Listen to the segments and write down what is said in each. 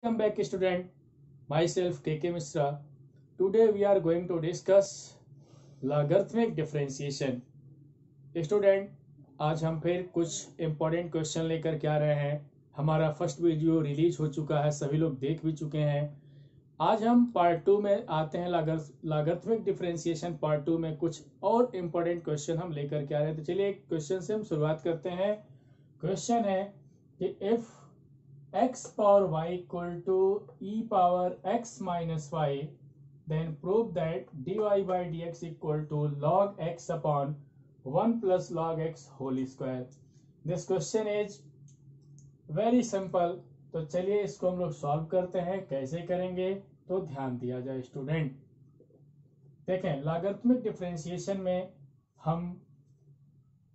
Welcome back, student. Myself KK Mishra. Today we are going to discuss logarithmic differentiation. Student, आज हम फिर कुछ important question लेकर के आ रहे हैं। हमारा फर्स्ट वीडियो रिलीज हो चुका है, सभी लोग देख भी चुके हैं। आज हम पार्ट 2 में आते हैं। लॉगरिथमिक डिफरेंशिएशन पार्ट 2 में कुछ और इम्पोर्टेंट क्वेश्चन हम लेकर के आ रहे हैं। तो चलिए एक क्वेश्चन से हम शुरुआत करते हैं। क्वेश्चन है कि if x power y equal to e power x minus y, then prove that dy by dx equal to log x upon 1 plus log x whole square. This question is very simple. तो चलिए इसको हम लोग solve करते हैं। कैसे करेंगे तो ध्यान दिया जाए स्टूडेंट। देखें, लॉगरिथमिक डिफरेंशिएशन में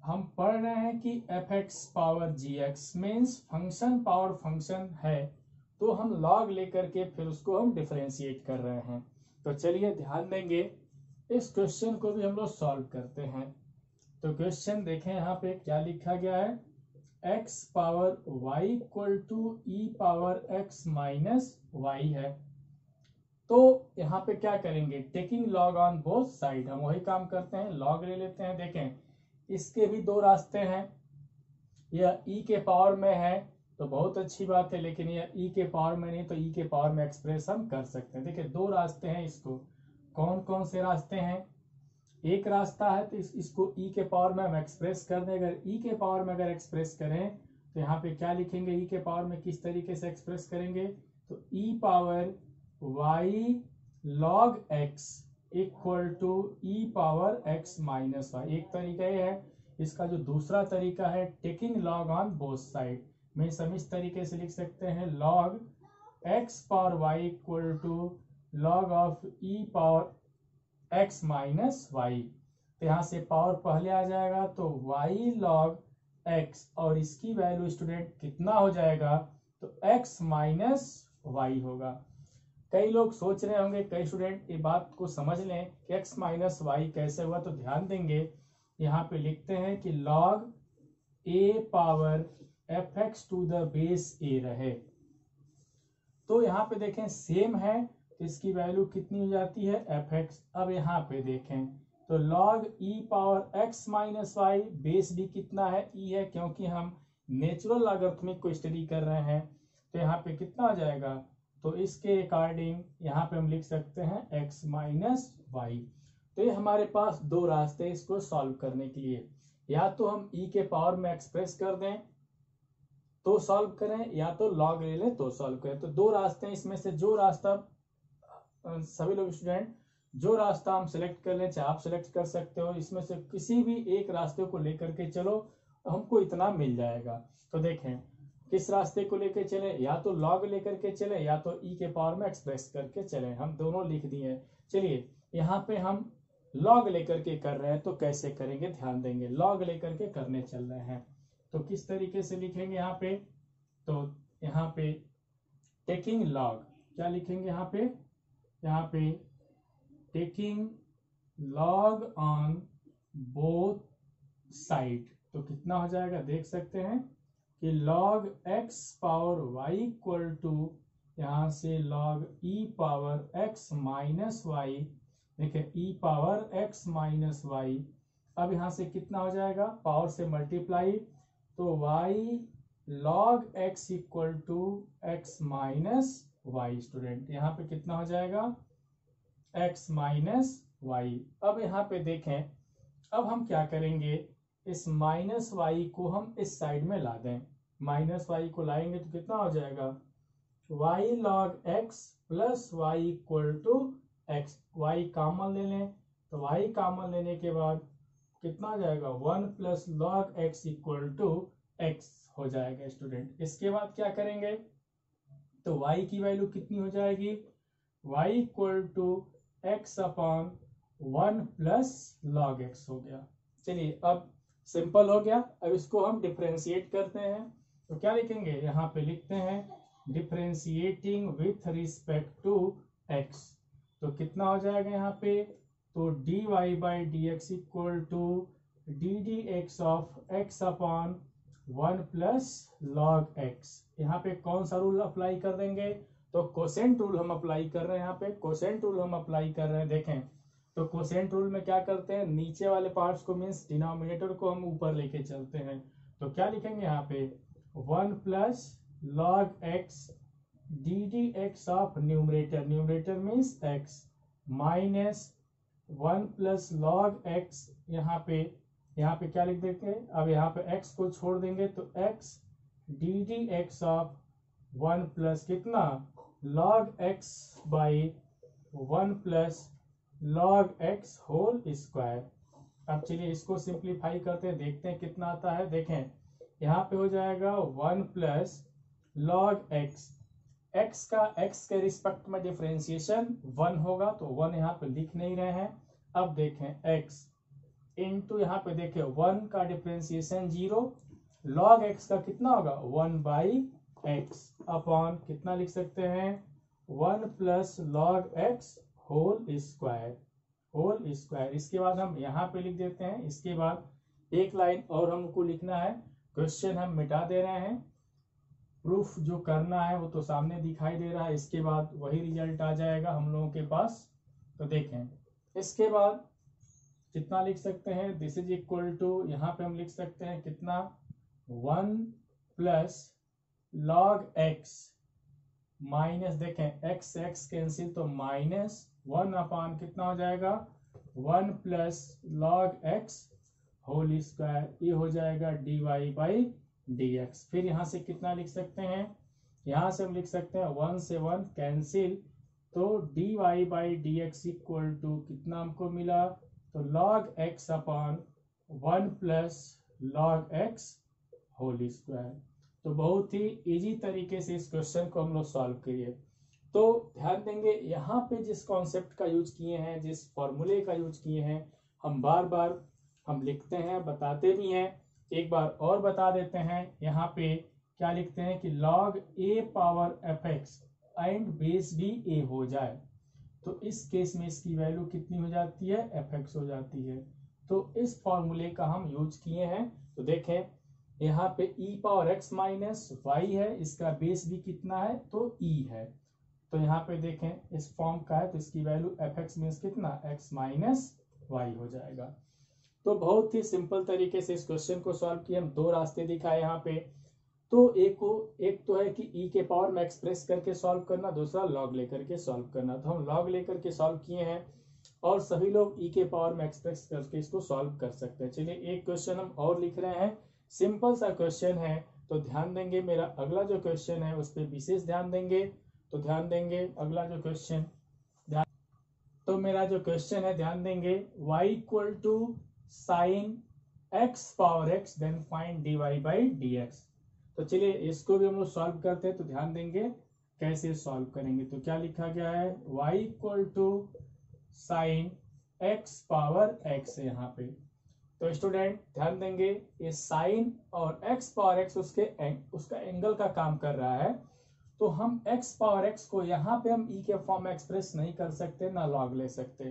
हम पढ़ रहे हैं कि F X power G X means function power function है, तो हम लॉग लेकर के फिर उसको हम डिफरेंशिएट कर रहे हैं। तो चलिए ध्यान देंगे, इस क्वेश्चन को भी हम लोग सॉल्व करते हैं। तो क्वेश्चन देखें, यहाँ पे क्या लिखा गया है। x power y equal to E power x minus Y है। तो यहाँ पे क्या करेंगे, taking log on both side, हम वही काम करते हैं, लॉग ले लेते हैं। देखें, इसके भी दो रास्ते हैं। यह ई के पावर में है तो बहुत अच्छी बात है, लेकिन यह ई के पावर में नहीं, तो ई के पावर में एक्सप्रेस हम कर सकते हैं। देखिए, दो रास्ते हैं। इसको कौन कौन से रास्ते हैं। एक रास्ता है तो इसको ई के पावर में हम एक्सप्रेस कर दें। अगर ई के पावर में अगर एक्सप्रेस करें तो यहाँ पे क्या लिखेंगे, ई के पावर में किस तरीके से एक्सप्रेस करेंगे, तो e power y log x equal to E power x minus y, एक तरीका ये है। इसका जो दूसरा तरीका है, taking log on both side, में हम इस तरीके से लिख सकते हैं, log x power y equal to log of e power x minus y. तो यहाँ से पावर पहले आ जाएगा तो वाई लॉग एक्स, और इसकी वैल्यू स्टूडेंट कितना हो जाएगा, तो एक्स माइनस वाई होगा। कई लोग सोच रहे होंगे, कई स्टूडेंट ये बात को समझ लें कि x माइनस वाई कैसे हुआ। तो ध्यान देंगे, यहाँ पे लिखते हैं कि log a power F X to the base a रहे। तो यहाँ पे देखें सेम है, तो इसकी वैल्यू कितनी हो जाती है, एफ एक्स। अब यहाँ पे देखें तो log e power x minus Y, base भी कितना है, e है, क्योंकि हम नेचुरल लॉगरिथमिक को स्टडी कर रहे हैं। तो यहाँ पे कितना आ जाएगा, तो इसके अकॉर्डिंग यहाँ पे हम लिख सकते हैं x माइनस वाई। तो ये हमारे पास दो रास्ते हैं इसको सॉल्व करने के लिए। या तो हम e के पावर में एक्सप्रेस कर दें तो सॉल्व करें, या तो लॉग ले लें तो सॉल्व करें। तो दो रास्ते हैं, इसमें से जो रास्ता सभी लोग स्टूडेंट जो रास्ता हम सिलेक्ट कर लें, चाहे आप सिलेक्ट कर सकते हो, इसमें से किसी भी एक रास्ते को लेकर के चलो, हमको इतना मिल जाएगा। तो देखें किस रास्ते को लेकर चले, या तो लॉग लेकर के चले या तो ई के पावर में एक्सप्रेस करके चले। हम दोनों लिख दिए। चलिए यहाँ पे हम लॉग लेकर के कर रहे हैं, तो कैसे करेंगे ध्यान देंगे। लॉग लेकर के करने चल रहे हैं तो किस तरीके से लिखेंगे यहाँ पे, तो यहाँ पे टेकिंग लॉग, क्या लिखेंगे यहाँ पे taking log on both side. तो कितना हो जाएगा, देख सकते हैं कि log x power y equal to, यहाँ से log e power x minus Y. देखिए e power x minus Y, अब यहाँ से कितना हो जाएगा, पावर से मल्टीप्लाई, तो y log x equal to x minus Y. Student यहाँ पे कितना हो जाएगा, x माइनस वाई। अब यहाँ पे देखें, अब हम क्या करेंगे, इस माइनस वाई को हम इस साइड में ला दें। माइनस वाई को लाएंगे तो कितना हो जाएगा, Y log x plus Y equal to X. Y common ले लें, तो वाई कॉमन लेने के बाद कितना हो जाएगा, 1 plus log x equal to X हो जाएगा। स्टूडेंट इसके बाद क्या करेंगे, तो y की वैल्यू कितनी हो जाएगी, y equal to X upon 1 plus log X हो गया। चलिए अब सिंपल हो गया। अब इसको हम डिफरेंशिएट करते हैं, तो क्या लिखेंगे, यहाँ पे लिखते हैं differentiating with respect to x। तो कितना हो जाएगा यहाँ पे, तो dy by D x equal to D D x of X upon 1 plus log X. यहाँ पे कौन सा रूल अप्लाई कर देंगे, तो कोसेंट रूल हम अप्लाई कर रहे हैं, यहाँ पे कोसेंट रूल हम अप्लाई कर रहे हैं। देखें तो कोसेंट रूल में क्या करते हैं, नीचे वाले पार्ट्स को मीन्स डिनोमिनेटर को हम ऊपर लेके चलते हैं। तो क्या लिखेंगे यहाँ पे 1 plus log x D D x of numerator, numerator means x, minus 1 plus log X, यहाँ पे क्या लिख देते हैं, अब यहाँ पे x को छोड़ देंगे तो x D D x of 1 plus कितना log x by 1 plus log x whole square. अब चलिए इसको सिंप्लीफाई करते हैं, देखते हैं कितना आता है। देखें यहाँ पे हो जाएगा 1 प्लस लॉग x, x का x के रिस्पेक्ट में डिफरेंशिएशन 1 होगा तो 1 यहाँ पे लिख नहीं रहे हैं। अब देखें x इंटू यहाँ पे देखें 1 का डिफरेंशिएशन 0, लॉग x का कितना होगा 1 बाई एक्स अपॉन कितना लिख सकते हैं 1 plus log x whole square. इसके बाद हम यहाँ पे लिख देते हैं। इसके बाद एक लाइन और हमको लिखना है, क्वेश्चन हम मिटा दे रहे हैं, प्रूफ जो करना है वो तो सामने दिखाई दे रहा है। इसके बाद वही रिजल्ट आ जाएगा हम लोगों के पास। तो देखें इसके बाद कितना लिख सकते हैं, दिस इज इक्वल टू, यहाँ पे हम लिख सकते हैं कितना 1 प्लस लॉग x माइनस, देखें x x कैंसिल तो माइनस 1 अपान कितना हो जाएगा 1 plus log x whole square, ये हो जाएगा dy बाई dx। फिर यहाँ से कितना लिख सकते हैं, यहाँ से हम लिख सकते हैं 1 से 1 कैंसिल तो dy by dx equal to कितना हमको मिला, तो log x अपॉन 1 plus log x whole square. तो बहुत ही इजी तरीके से इस क्वेश्चन को हम लोग सॉल्व करिए। तो ध्यान देंगे यहाँ पे जिस कॉन्सेप्ट का यूज किए हैं, जिस फॉर्मूले का यूज किए हैं, हम बार बार हम लिखते हैं, बताते भी हैं। एक बार और बता देते हैं, यहाँ पे क्या लिखते हैं कि log a power fx and base भी a हो जाए तो इस केस में इसकी वैल्यू कितनी हो जाती है fx हो जाती है। तो इस फॉर्मूले का हम यूज किए हैं। तो देखें यहाँ पे e power x minus Y है, इसका बेस भी कितना है तो e है। तो यहाँ पे देखें इस फॉर्म का है तो इसकी वैल्यू fx मीन्स कितना x माइनस वाई हो जाएगा। तो बहुत ही सिंपल तरीके से इस क्वेश्चन को सॉल्व किए। हम दो रास्ते दिखाए यहाँ पे। तो एक तो है कि e के पावर में एक्सप्रेस करके सॉल्व करना, दूसरा लॉग लेकर के सॉल्व करना। तो हम लॉग लेकर के सॉल्व किए हैं और सभी लोग e के पावर में एक्सप्रेस करके इसको सॉल्व कर सकते हैं। चलिए एक क्वेश्चन हम और लिख रहे हैं, सिंपल सा क्वेश्चन है। तो ध्यान देंगे मेरा अगला जो क्वेश्चन है उस पर विशेष ध्यान देंगे। तो ध्यान देंगे अगला जो क्वेश्चन, तो मेरा जो क्वेश्चन है ध्यान देंगे y equal to sine x power x then find dy by dx। तो चलिए इसको भी हम लोग सॉल्व करते हैं। तो ध्यान देंगे कैसे सॉल्व करेंगे। तो क्या लिखा गया है y equal to sine x power x है यहाँ पे। तो स्टूडेंट ध्यान देंगे ये साइन और x पावर x उसका एंगल का काम कर रहा है। तो हम x पावर x को यहाँ पे हम e के फॉर्म में एक्सप्रेस नहीं कर सकते, ना लॉग ले सकते,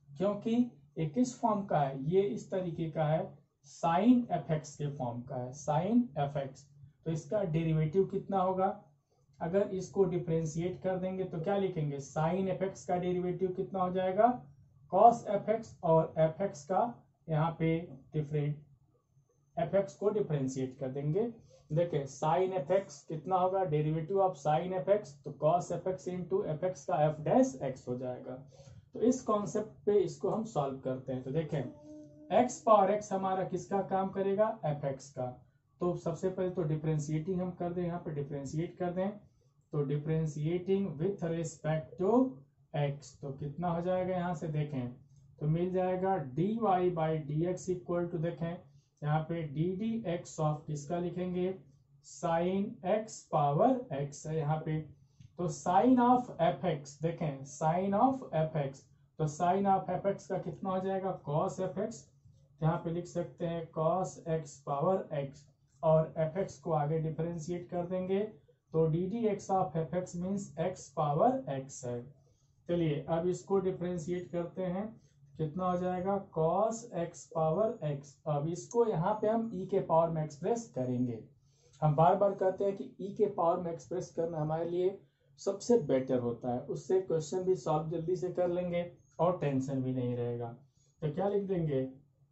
क्योंकि ये किस फॉर्म का है, ये इस तरीके का है, साइन fx के फॉर्म का है, साइन fx। तो इसका डेरिवेटिव कितना होगा, अगर इसको डिफरेंशिएट कर देंगे तो क्या लिखेंगे, साइन fx का डेरिवेटिव कितना हो जाएगा cos fx, और fx का यहाँ पे fx को डिफरेंशिएट कर देंगे। देखिए साइन fx कितना होगा, डेरिवेटिव ऑफ साइन fx, तो cos fx इंटू fx का f डैश x हो जाएगा। तो इस कॉन्सेप्ट पे इसको हम सॉल्व करते हैं। तो देखें x पावर x हमारा किसका काम करेगा, fx का। तो सबसे पहले तो डिफरेंशिएटिंग हम कर दें, यहाँ पे डिफरेंशिएट कर दें। तो differentiating with respect to x, तो कितना हो जाएगा, यहाँ से देखें तो मिल जाएगा dy by dx equal to, देखें यहाँ पे डी डी एक्स ऑफ किसका लिखेंगे, साइन x पावर x है यहाँ पे। तो साइन ऑफ fx, देखें साइन ऑफ fx, तो साइन ऑफ fx का कितना हो जाएगा cos fx, यहाँ पे लिख सकते हैं cos x पावर x, और fx को आगे डिफरेंशिएट कर देंगे तो d D x of fx means x power x है। चलिए अब इसको डिफरेंशिएट करते हैं, कितना हो जाएगा cos x पावर x। अब इसको यहाँ पे हम e के पावर में एक्सप्रेस करेंगे। हम बार बार कहते हैं कि e के पावर में एक्सप्रेस करना हमारे लिए सबसे बेटर होता है, उससे क्वेश्चन भी सॉल्व जल्दी से कर लेंगे और टेंशन भी नहीं रहेगा। तो क्या लिख देंगे,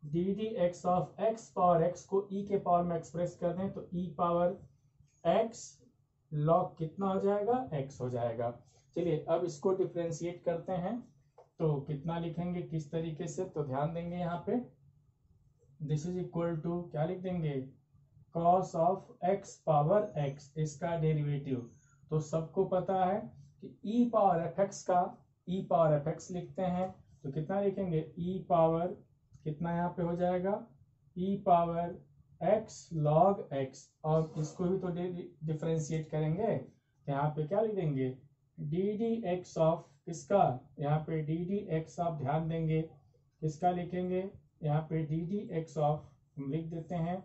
D D x of x power x को ई के पावर में एक्सप्रेस कर दें तो ई पावर एक्स लॉग कितना हो जाएगा, एक्स हो जाएगा। चलिए अब इसको डिफ्रेंशिएट करते हैं, तो कितना लिखेंगे किस तरीके से, तो ध्यान देंगे यहाँ पे दिस इज इक्वल टू क्या लिख देंगे, cos of x power x, इसका डेरिवेटिव। तो सबको पता है कि ई पावर एफ एक्स का ई पावर एफ एक्स लिखते हैं तो कितना लिखेंगे, ई पावर कितना यहाँ पे हो जाएगा, ई पावर एक्स लॉग एक्स, और इसको भी तो डिफरेंशिएट करेंगे तो यहाँ पे क्या लिख देंगे, डी डी एक्स ऑफ किसका, यहाँ पे डी डी एक्स ऑफ, ध्यान देंगे किसका लिखेंगे, यहाँ पे डी डी एक्स ऑफ हम लिख देते हैं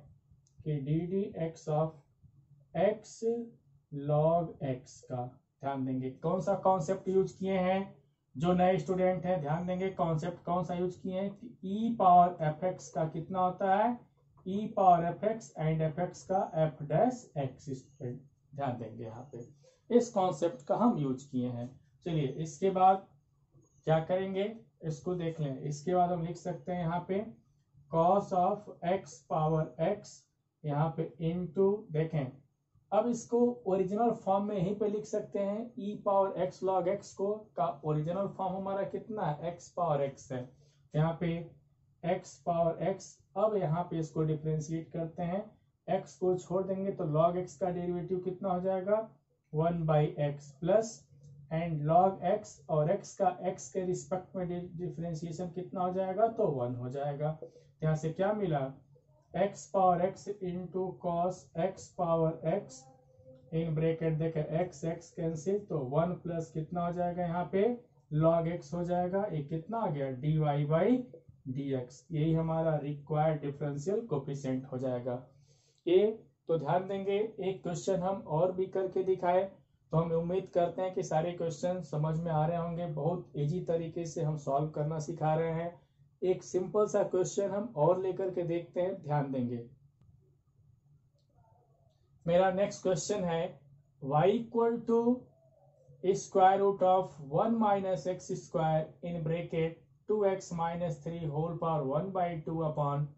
कि D D x of x log x का। ध्यान देंगे कौन सा कॉन्सेप्ट यूज किए हैं, जो नए स्टूडेंट हैं ध्यान देंगे कॉन्सेप्ट कौन सा यूज किए हैं कि ई पावर एफ एक्स का कितना होता है, e power F X and F X का एफ डैश एक्स, ध्यान देंगे यहाँ पे इस कॉन्सेप्ट का हम यूज किए हैं। चलिए इसके बाद क्या करेंगे, इसको देख लें। इसके बाद हम लिख सकते हैं यहाँ पे cos of x power x, यहाँ पे इनटू, देखें अब इसको ओरिजिनल फॉर्म में यहीं पे लिख सकते हैं, ई पावर एक्स लॉग एक्स को का ओरिजिनल फॉर्म हमारा कितना है, एक्स पावर एक्स है, यहाँ पे एक्स पावर एक्स। अब यहाँ पे इसको डिफ्रेंशिएट करते हैं, एक्स को छोड़ देंगे तो लॉग एक्स का डेरिवेटिव कितना हो जाएगा, 1/x plus and log x, और एक्स का एक्स के रिस्पेक्ट में डिफरेंशिएशन कितना हो जाएगा, तो 1 हो जाएगा। यहाँ से क्या मिला, x power x into cos x power x in bracket देखे एक्स एक्स कैंसिल तो 1 प्लस कितना हो जाएगा, यहाँ पे लॉग एक्स हो जाएगा, ये कितना आ गया dy बाई डी एक्स, यही हमारा रिक्वायर्ड डिफरेंशियल कोफिशिएंट हो जाएगा। ये तो ध्यान देंगे एक क्वेश्चन हम और भी करके दिखाए, तो हम उम्मीद करते हैं कि सारे क्वेश्चन समझ में आ रहे होंगे, बहुत इजी तरीके से हम सॉल्व करना सिखा रहे हैं। एक सिंपल सा क्वेश्चन हम और लेकर के देखते हैं, ध्यान देंगे। मेरा नेक्स्ट क्वेश्चन है y equal to square root of 1 minus X square in bracket 2x minus 3 whole power 1/2 upon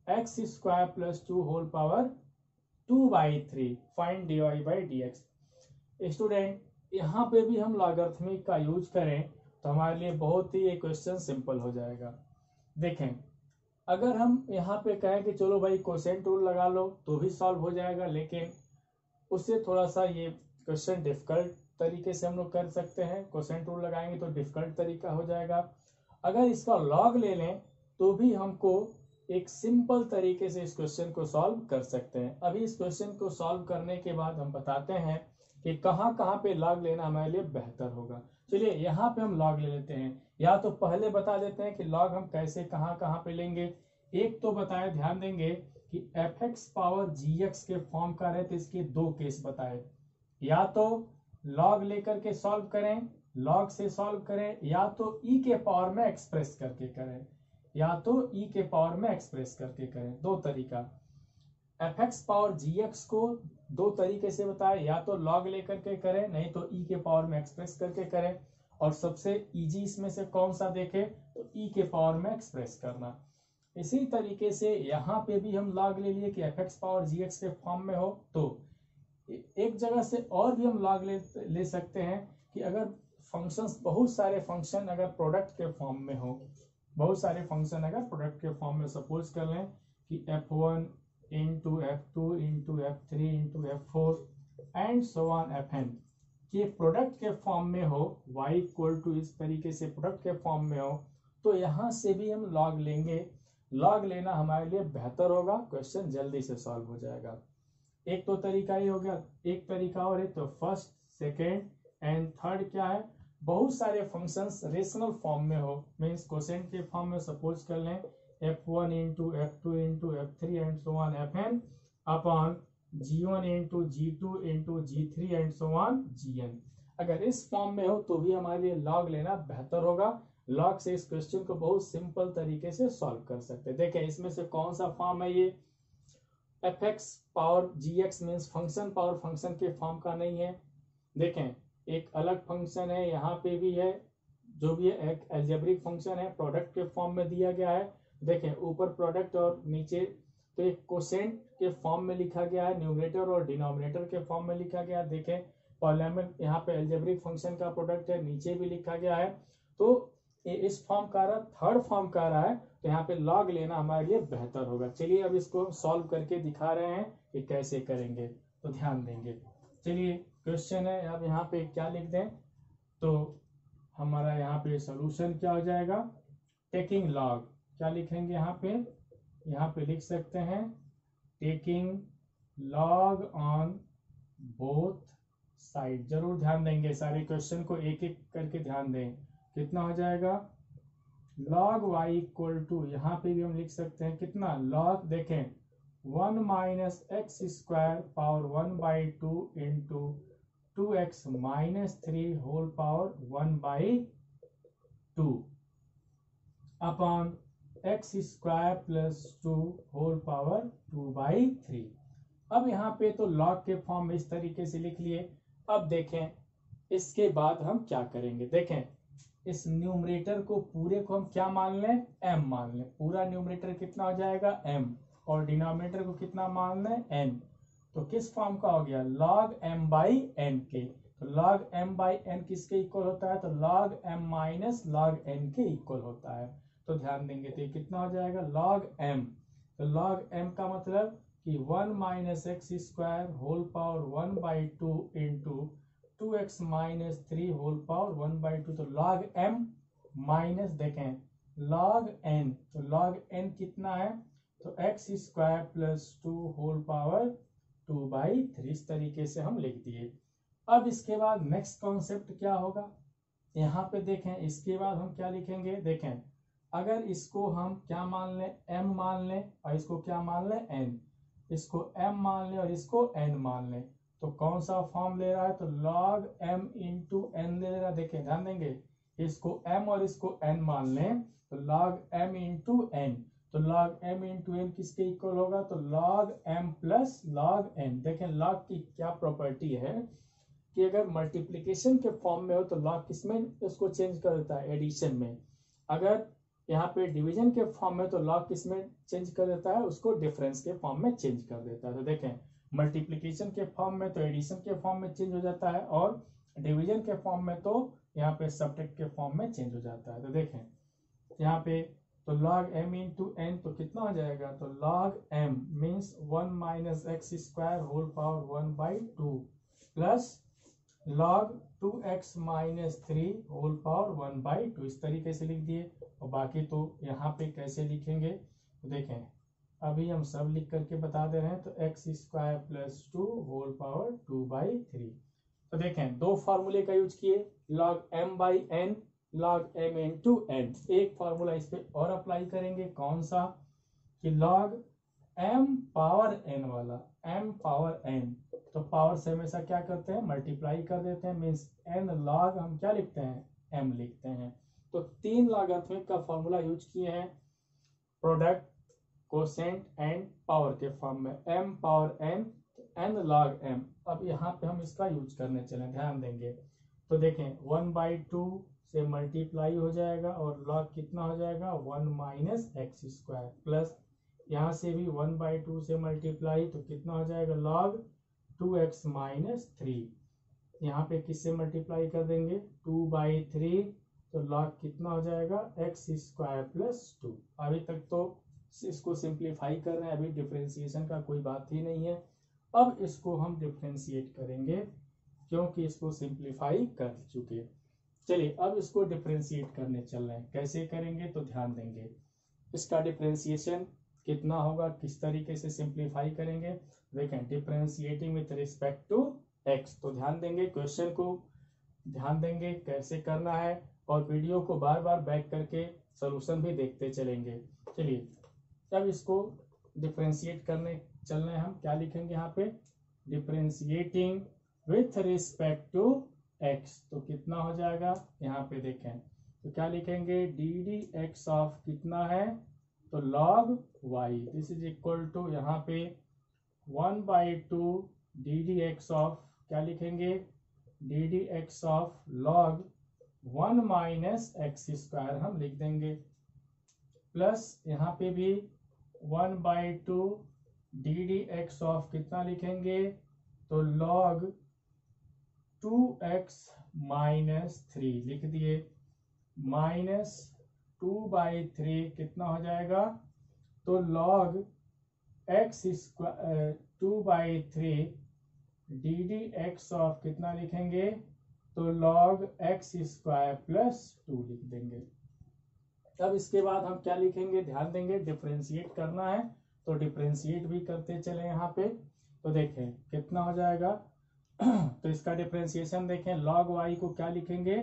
X square plus 2 whole power 2/3 find dy by D X. Student यहाँ पे भी हम लॉगरिथमिक का यूज करें तो हमारे लिए बहुत ही ये क्वेश्चन सिंपल हो जाएगा। देखें अगर हम यहाँ पे कहें कि चलो भाई कोसेंट रूल लगा लो तो भी सॉल्व हो जाएगा, लेकिन उससे थोड़ा सा ये क्वेश्चन डिफिकल्ट तरीके से हम लोग कर सकते हैं, कोसेंट रूल लगाएंगे तो डिफिकल्ट तरीका हो जाएगा। अगर इसका लॉग ले लें तो भी हमको एक सिंपल तरीके से इस क्वेश्चन को सॉल्व कर सकते हैं। अभी इस क्वेश्चन को सॉल्व करने के बाद हम बताते हैं कि कहाँ कहाँ पे लॉग लेना हमारे लिए बेहतर होगा। चलिए यहाँ पे हम लॉग ले लेते हैं, या तो पहले बता देते हैं कि लॉग हम कैसे कहाँ कहाँ पे लेंगे। एक तो बताए, ध्यान देंगे कि F X power G x के फॉर्म का रहे तो इसके दो केस बताए, या तो लॉग लेकर के सॉल्व करें, लॉग से सॉल्व करें, या तो ई के पावर में एक्सप्रेस करके करें, या तो ई के पावर में एक्सप्रेस करके करें। दो तरीका, F X power G x को दो तरीके से बताए, या तो लॉग लेकर के करें, नहीं तो ई के पावर में एक्सप्रेस करके करें, और सबसे इजी इसमें से कौन सा देखें तो ई के पावर में एक्सप्रेस करना। इसी तरीके से यहाँ पे भी हम लॉग ले लिए कि F X power G x के फॉर्म में हो, तो एक जगह से और भी हम लॉग ले सकते हैं कि अगर फंक्शंस, बहुत सारे फंक्शन अगर प्रोडक्ट के फॉर्म में हो, बहुत सारे फंक्शन अगर प्रोडक्ट के फॉर्म में, सपोज कर लें कि f1 into f2 into f3 into f4 and so on fn, ये प्रोडक्ट के फॉर्म में हो, y इक्वल टू इस तरीके से प्रोडक्ट के फॉर्म में हो, तो यहाँ से भी हम लॉग लेंगे। लॉग लेना हमारे लिए बेहतर होगा, क्वेश्चन जल्दी से सॉल्व हो जाएगा। एक तो तरीका ही हो गया, एक तरीका और है, तो फर्स्ट सेकेंड एंड थर्ड क्या है, बहुत सारे फंक्शंस रेशनल फॉर्म में हो, मीन्स कोसेंट के फॉर्म में, सपोज कर लें f1 into f2 into f3 and so on fn upon g1 into g2 into g3 and so on gn। अगर इस फॉर्म में हो तो भी हमारे लिए लॉग लेना बेहतर होगा। लॉग से इस क्वेश्चन को बहुत सिंपल तरीके से सॉल्व कर सकते हैं। देखें इसमें से कौन सा फॉर्म है, ये F X power G X means function power function के फॉर्म का नहीं है। देखें एक अलग फंक्शन है, यहाँ पे भी है, जो भी है एक अलजेब्रिक फंक्शन है, प्रोडक्ट के फॉर्म में दिया गया है। देखें ऊपर प्रोडक्ट और नीचे तो एक कोसेंट के फॉर्म में लिखा गया है, न्यूमरेटर और डिनोमिनेटर के फॉर्म में लिखा गया है। देखें पॉलिनोमियल यहाँ पे अलजेब्रिक फंक्शन का प्रोडक्ट है, नीचे भी लिखा गया है। तो इस फॉर्म का रहा, थर्ड फॉर्म का रहा है, तो यहाँ पे लॉग लेना हमारे लिए बेहतर होगा। चलिए अब इसको हम सॉल्व करके दिखा रहे हैं कि कैसे करेंगे, तो ध्यान देंगे। चलिए क्वेश्चन है, अब यहाँ पे क्या लिख दें, तो हमारा यहाँ पे सोल्यूशन क्या हो जाएगा, टेकिंग लॉग, क्या लिखेंगे यहाँ पे लिख सकते हैं taking log on both side. जरूर ध्यान देंगे, सारे क्वेश्चन को एक एक करके ध्यान दें। कितना हो जाएगा, log y इक्वल टू, यहाँ पे भी हम लिख सकते हैं कितना, log, देखें 1 minus X square power 1/2 into 2x minus 3 whole power 1/2 upon X square plus 2 whole power 2/3। अब यहाँ पे तो log के फॉर्म में इस तरीके से लिख लिए। अब देखें इसके बाद हम क्या करेंगे, देखें इस न्यूमरेटर को पूरे को हम क्या मान लें, m मान लें। पूरा न्यूमरेटर कितना हो जाएगा m, और डिनोमिनेटर को कितना मान लें, n। तो किस फॉर्म का हो गया, log m बाई n के। तो log m बाई n किसके इक्वल होता है, तो log m minus log n के इक्वल होता है। तो ध्यान देंगे तो ये कितना हो जाएगा, log m। तो log m का मतलब कि 1 minus X square whole power 1/2 into 2x minus 3 whole power 1/2। तो log m माइनस, देखें log n, तो log n कितना है, तो x square plus 2 whole power 2/3। इस तरीके से हम लिख दिए। अब इसके बाद नेक्स्ट कॉन्सेप्ट क्या होगा, यहाँ पे देखें इसके बाद हम क्या लिखेंगे, देखें अगर इसको हम क्या मान लें, m मान लें, और इसको क्या मान लें, n, इसको m मान लें और इसको n मान लें, तो कौन सा फॉर्म ले रहा है, तो log m इंटू n ले रहा है। देखें ध्यान देंगे, इसको m और इसको n मान लें, तो log m इंटू n, तो log m इंटू n किसके इक्वल होगा, तो log m plus log n। देखें log की क्या प्रॉपर्टी है कि अगर मल्टीप्लिकेशन के फॉर्म में हो तो log किसमें उसको चेंज कर देता है, एडिशन में। अगर यहाँ पे डिवीजन के फॉर्म में तो log किसमें चेंज कर देता है, उसको डिफरेंस के फॉर्म में चेंज कर देता है। तो देखें मल्टीप्लिकेशन के फॉर्म में तो एडिशन के फॉर्म में चेंज हो जाता है, और डिवीजन के फॉर्म में तो यहाँ पे सब्ट्रैक्ट के फॉर्म में चेंज हो जाता है। तो देखें यहाँ पे तो log m इंटू n तो कितना हो जाएगा, तो log m means 1 minus X square whole power 1/2 plus log 2x minus 3 whole power 1/2। इस तरीके से लिख दिए। और बाकी तो यहाँ पे कैसे लिखेंगे, तो देखें अभी हम सब लिख करके बता दे रहे हैं, तो X square plus 2 whole power 2/3। तो देखें दो फार्मूले का यूज किए, log m by n, log m into n। एक फार्मूला इस पे और अप्लाई करेंगे, कौन सा, कि log m पावर n वाला, m पावर n, तो पावर से हमेशा क्या करते हैं, मल्टीप्लाई कर देते हैं, मीन्स n log हम क्या लिखते हैं, m लिखते हैं। तो तीन लॉगरिथमिक का फॉर्मूला यूज किए हैं, प्रोडक्ट, कोसेंट एंड पावर के फॉर्म में, m power n, n log m। अब यहाँ पे हम इसका यूज करने चले, ध्यान देंगे तो देखें 1/2 से मल्टीप्लाई हो जाएगा, और log कितना हो जाएगा, 1 माइनस एक्स स्क्वायर, प्लस यहाँ से भी 1/2 से मल्टीप्लाई तो कितना हो जाएगा, log 2x माइनस 3। यहाँ पे किससे मल्टीप्लाई कर देंगे, 2/3, तो log कितना हो जाएगा, x स्क्वायर प्लस 2। अभी तक तो इसको सिंप्लीफाई कर रहे हैं, अभी डिफरेंशिएशन का कोई बात ही नहीं है। अब इसको हम डिफरेंशिएट करेंगे क्योंकि इसको सिंप्लीफाई कर चुके। चलिए अब इसको डिफरेंशिएट करने चल रहे हैं, कैसे करेंगे तो ध्यान देंगे। इसका डिफरेंशिएशन कितना होगा, किस तरीके से सिंप्लीफाई करेंगे, देखें differentiating with respect to x। तो ध्यान देंगे, क्वेश्चन को ध्यान देंगे कैसे करना है, और वीडियो को बार बार बैक करके सॉल्यूशन भी देखते चलेंगे। चलिए अब इसको डिफरेंशिएट करने चल रहे हैं, हम क्या लिखेंगे यहाँ पे, differentiating with respect to x। तो कितना हो जाएगा, यहाँ पे देखें तो क्या लिखेंगे, डी डी एक्स ऑफ कितना है, तो log y, this is equal to यहाँ पे 1/2 डी डी एक्स ऑफ क्या लिखेंगे, D D x of log 1 minus X square हम लिख देंगे, प्लस यहाँ पे भी 1/2 डी डी एक्स ऑफ कितना लिखेंगे, तो लॉग 2x माइनस 3 लिख दिए, माइनस 2/3 कितना हो जाएगा, तो log x square 2/3 D D x of कितना लिखेंगे, तो लॉग x स्क्वायर प्लस 2 लिख देंगे। अब इसके बाद हम क्या लिखेंगे, ध्यान देंगे, डिफरेंशिएट करना है तो डिफरेंशिएट भी करते चले यहाँ पे। तो देखें कितना हो जाएगा तो इसका डिफरेंशिएशन देखें, log y को क्या लिखेंगे,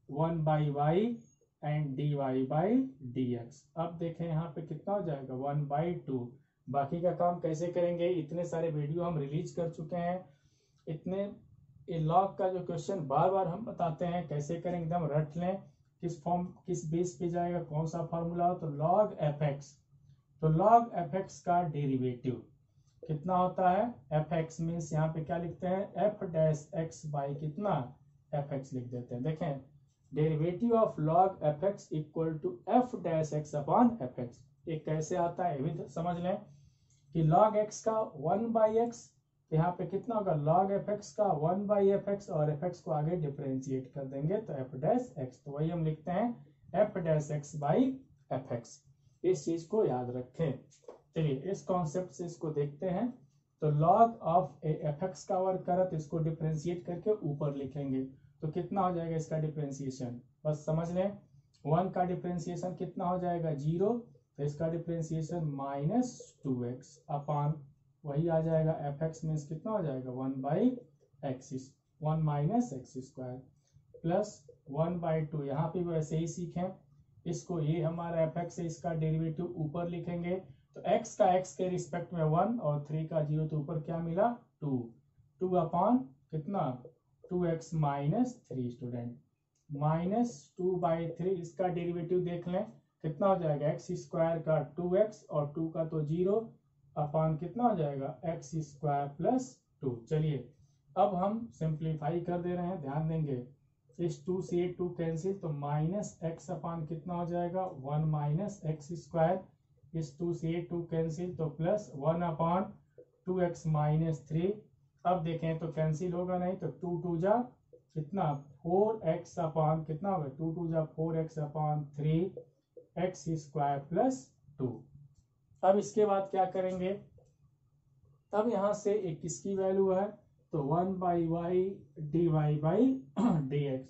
1/y एंड dy/dx। अब देखें यहाँ पे कितना हो जाएगा 1/2। बाकी का काम कैसे करेंगे, इतने सारे वीडियो हम रिलीज कर चुके हैं, इतने ये लॉग का जो क्वेश्चन बार बार हम बताते हैं कैसे करें, एकदम रट लें, किस फॉर्म किस बेस पे जाएगा, कौन सा फॉर्मूला हो, तो log fx, तो log fx का डेरिवेटिव कितना होता है, fx मीन्स यहाँ पे क्या लिखते हैं, f डैश x बाई कितना fx लिख देते हैं। देखें derivative of log fx equal to f dash x upon fx, ये कैसे आता है ये भी समझ लें कि log x का 1/x, तो यहाँ पे कितना होगा log fx का 1/fx और fx को आगे डिफरेंशिएट कर देंगे तो f डैश x, तो वही हम लिखते हैं f dash x by fx। इस चीज को याद रखें। चलिए इस कॉन्सेप्ट से इसको देखते हैं, तो log ऑफ fx का वर्क करा तो इसको डिफरेंशिएट करके ऊपर लिखेंगे, तो कितना हो जाएगा इसका डिफरेंशिएशन, बस समझ लें 1 का डिफरेंशिएशन कितना हो जाएगा 0, तो इसका डिफरेंशिएशन -2x अपॉन वही आ जाएगा fx मीन्स कितना हो जाएगा 1/x 1 minus X square plus 1/2, यहाँ पे वैसे ही सीखें इसको, ये हमारा fx है, इसका डेरिवेटिव ऊपर लिखेंगे, तो x का x के रिस्पेक्ट में 1 और 3 का 0, तो ऊपर क्या मिला 2 अपॉन कितना 2x माइनस 3 स्टूडेंट, -2/3 इसका डेरिवेटिव देख लें कितना हो जाएगा, x स्क्वायर का 2x और 2 का तो 0 अपॉन कितना हो जाएगा x स्क्वायर प्लस 2। चलिए अब हम सिंप्लीफाई कर दे रहे हैं, ध्यान देंगे, इस 2 से 2 कैंसिल, तो -x अपॉन कितना हो जाएगा 1 माइनस एक्स स्क्वायर, इस 2 से 2 कैंसिल तो प्लस 1 अपॉन 2x माइनस 3। अब देखें तो कैंसिल होगा नहीं, तो 2 2 जा कितना 4x अपॉन कितना होगा 2 2 जा 4x upon 3x square plus 2। अब इसके बाद क्या करेंगे, अब यहाँ से एक किसकी वैल्यू है, तो 1/y dy/dx,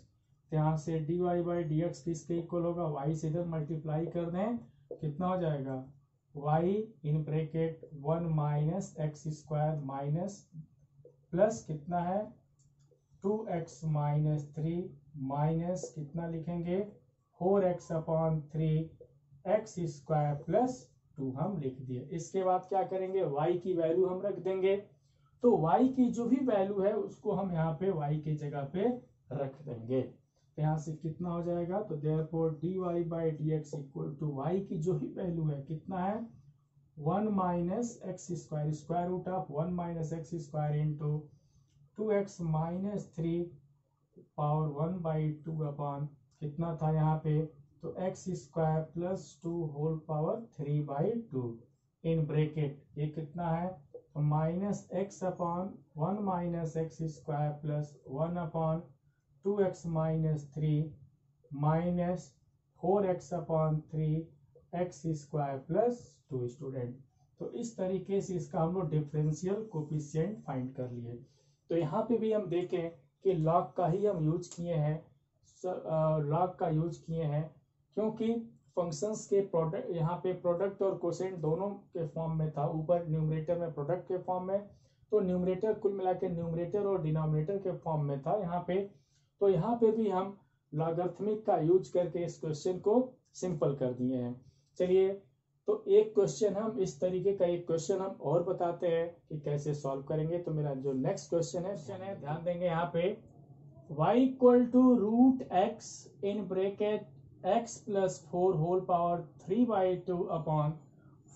यहाँ से dy/dx किसके इक्वल होगा, y से इधर मल्टीप्लाई कर दें कितना हो जाएगा y in bracket 1 minus X square minus plus कितना है 2x माइनस 3 माइनस कितना लिखेंगे 4x upon 3x square plus 2 हम लिख दिए। इसके बाद क्या करेंगे, y की वैल्यू हम रख देंगे, तो y की जो भी वैल्यू है उसको हम यहाँ पे y की जगह पे रख देंगे, तो यहाँ से कितना हो जाएगा, तो therefore dy/dx equal to y की जो भी वैल्यू है कितना है 1 minus X square, square root of 1 minus X square into 2x minus 3 power 1/2 upon कितना था यहाँ पे, तो x square plus 2 whole power 3/2 in bracket ये कितना है, तो minus X upon 1 minus X square plus 1 upon 2x minus 3 minus 4x upon 3x square plus 2 student. तो इस तरीके से इसका हम लोग डिफरेंशियल कोफिशिएंट फाइंड कर लिए। तो यहाँ पे भी हम देखें कि लॉग का ही हम यूज किए हैं, लॉग का यूज किए हैं क्योंकि फंक्शंस के प्रोडक्ट यहाँ पे प्रोडक्ट और कोसेंट दोनों के फॉर्म में था, ऊपर न्यूमरेटर में प्रोडक्ट के फॉर्म में, तो न्यूमरेटर कुल मिला के न्यूमरेटर और डिनोमिनेटर के फॉर्म में था यहाँ पे, तो यहाँ पे भी हम लॉगरिथमिक का यूज करके इस क्वेश्चन को सिंपल कर दिए हैं। चलिए तो एक क्वेश्चन हम इस तरीके का एक क्वेश्चन हम और बताते हैं कि कैसे सॉल्व करेंगे। तो मेरा जो नेक्स्ट क्वेश्चन है ध्यान देंगे यहाँ पे, y equal to √x in bracket x plus 4 whole power 3/2 upon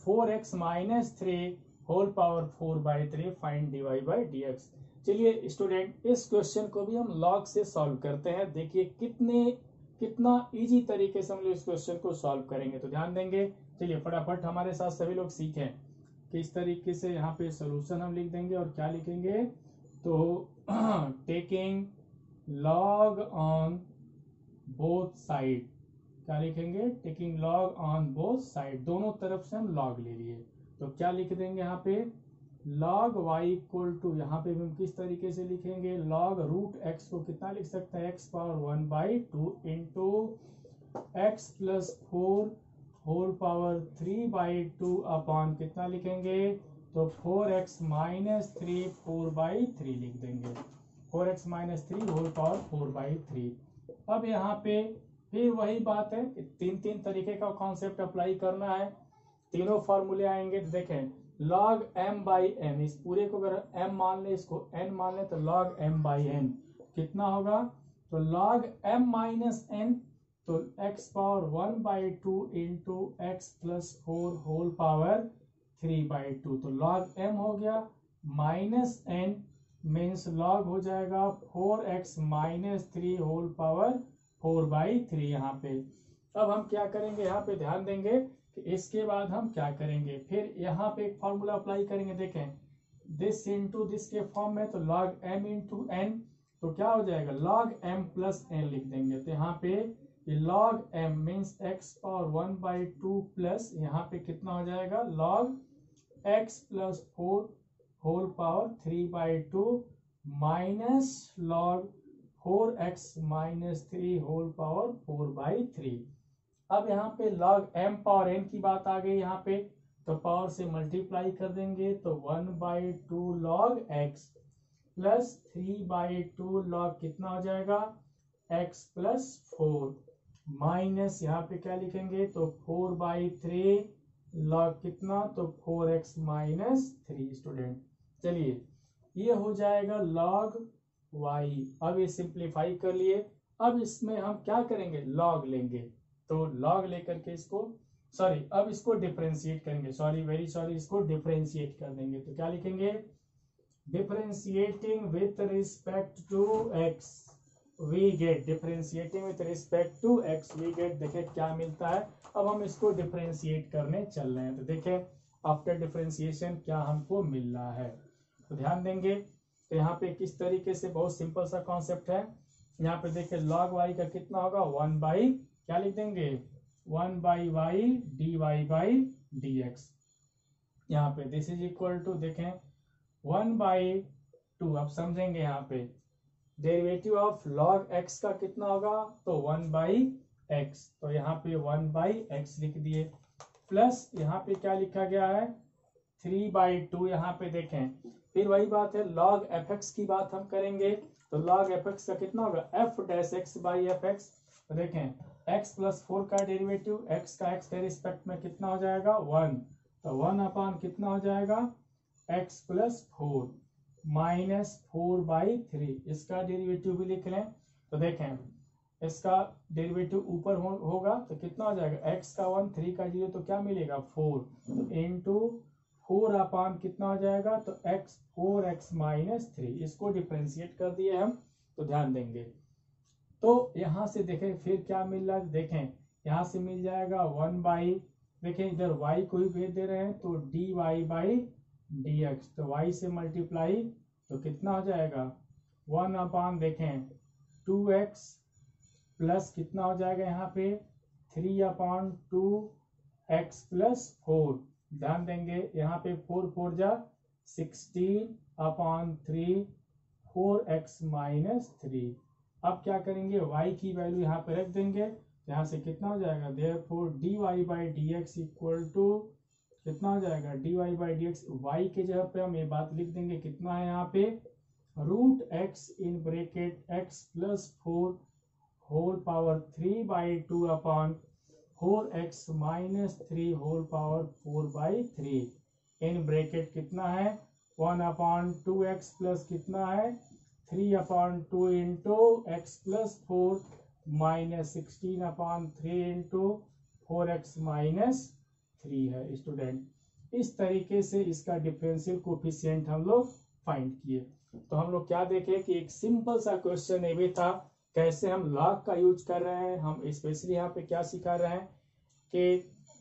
4x minus 3 whole power 4/3 find dy/dx। चलिए स्टूडेंट, इस क्वेश्चन को भी हम लॉग से सॉल्व करते हैं। देखिए कितना इजी तरीके से हम लोग इस क्वेश्चन को सॉल्व करेंगे, तो ध्यान देंगे। चलिए फटाफट हमारे साथ सभी लोग सीखें कि इस तरीके से यहाँ पे सोल्यूशन हम लिख देंगे। और क्या लिखेंगे, तो taking log on both side, क्या लिखेंगे, taking log on both side, दोनों तरफ से हम लॉग ले लिए। तो क्या लिख देंगे यहाँ पे, log y इक्वल टू, यहाँ पे भी हम किस तरीके से लिखेंगे, log रूट x को कितना लिख सकते हैं, x power 1/2 into x plus 4 whole power 3/2 upon कितना लिखेंगे, तो 4x माइनस 3 4/3 लिख देंगे, 4x माइनस 3 होल पावर 4/3। अब यहाँ पे फिर वही बात है कि तीन तरीके का कॉन्सेप्ट अप्लाई करना है, तीनों फॉर्मूले आएंगे। तो देखें log m बाई n, इस पूरे को अगर m मान ले, इसको n मान ले, तो log m बाई n कितना होगा, तो log m माइनस n, तो x power 1/2 into x plus 4 whole power 3/2, तो log m हो गया माइनस n मीन्स log हो जाएगा 4x माइनस 3 होल पावर 4/3 यहाँ पे। अब हम क्या करेंगे, यहाँ पे ध्यान देंगे कि इसके बाद हम क्या करेंगे, फिर यहाँ पे एक फॉर्मूला अप्लाई करेंगे। देखें दिस इंटू दिस के फॉर्म में, तो log m इंटू n, तो क्या हो जाएगा, log m प्लस n लिख देंगे। तो यहाँ पे log m means x power 1/2 plus यहाँ पे कितना हो जाएगा, log x plus 4 whole power 3/2 minus log 4x minus 3 whole power 4/3। अब यहाँ पे log m पावर n की बात आ गई यहाँ पे, तो पावर से मल्टीप्लाई कर देंगे, तो 1/2 log x प्लस 3/2 log कितना हो जाएगा, x प्लस 4 माइनस यहाँ पे क्या लिखेंगे, तो 4/3 log कितना, तो 4x माइनस 3। स्टूडेंट चलिए ये हो जाएगा log y। अब ये सिंप्लीफाई कर लिए। अब इसमें हम क्या करेंगे, log लेंगे, तो log लेकर के इसको अब इसको डिफरेंशिएट करेंगे, वेरी सॉरी, इसको डिफरेंशिएट कर देंगे। तो क्या लिखेंगे, differentiating with respect to x we get, differentiating with respect to x we get, देखें क्या मिलता है। अब हम इसको डिफरेंशिएट करने चल रहे हैं, तो देखें आफ्टर डिफरेंशिएशन क्या हमको मिल रहा है, तो ध्यान देंगे। तो यहाँ पे किस तरीके से, बहुत सिंपल सा कॉन्सेप्ट है। यहाँ पे देखें log y का कितना होगा, 1 बाई क्या लिख देंगे, 1 by y d Y by D x. यहाँ पे दिस इज इक्वल टू, देखें 1/2। अब समझेंगे यहाँ पे डेरिवेटिव ऑफ log x का कितना होगा, तो 1/x, तो यहाँ पे 1/x लिख दिए, प्लस यहाँ पे क्या लिखा गया है, 3/2। यहाँ पे देखें फिर वही बात है, log fx की बात हम करेंगे, तो log fx का कितना होगा, f dash x by fx। तो देखें x प्लस 4 का डेरिवेटिव, x का x के रिस्पेक्ट में कितना हो जाएगा, 1, तो 1 अपॉन कितना हो जाएगा, x प्लस 4 माइनस 4/3, इसका डेरिवेटिव भी लिख लें। तो देखें इसका डेरिवेटिव ऊपर होगा तो कितना हो जाएगा, x का 1 3 का 0, तो क्या मिलेगा 4, तो इंटू 4 अपॉन कितना हो जाएगा, तो x 4x माइनस 3, इसको डिफरेंशिएट कर दिए हम। तो ध्यान देंगे, तो यहाँ से देखें फिर क्या मिल रहा है, देखें यहाँ से मिल जाएगा 1 बाई, देखें इधर y को ही भेज दे रहे हैं, तो dy बाई dx, तो y से मल्टीप्लाई, तो कितना हो जाएगा 1 अपॉन देखें 2x प्लस कितना हो जाएगा यहाँ पे 3 अपॉन 2x प्लस 4। ध्यान देंगे यहाँ पे 4 4 जा 16 अपॉन 3 4x माइनस 3। अब क्या करेंगे, y की वैल्यू यहाँ पे रख देंगे, यहाँ से कितना हो जाएगा, therefore dy by dx equal to कितना हो जाएगा, dy बाई dx, y के जगह पे हम ये बात लिख देंगे, कितना है यहाँ पे, root x in bracket x plus 4 whole power 3/2 upon 4x minus 3 whole power 4/3 in bracket कितना है, 1 अपॉन 2x प्लस कितना है 3 upon 2 into x plus 4 minus 16 upon 3 into 4x minus 3 है। स्टूडेंट इस तरीके से इसका डिफरेंशियल कोफिशिएंट हम लोग फाइंड किए। तो हम लोग क्या देखे कि एक सिंपल सा क्वेश्चन ये भी था, कैसे हम लॉग का यूज कर रहे हैं। हम स्पेशली यहाँ पे क्या सिखा रहे हैं कि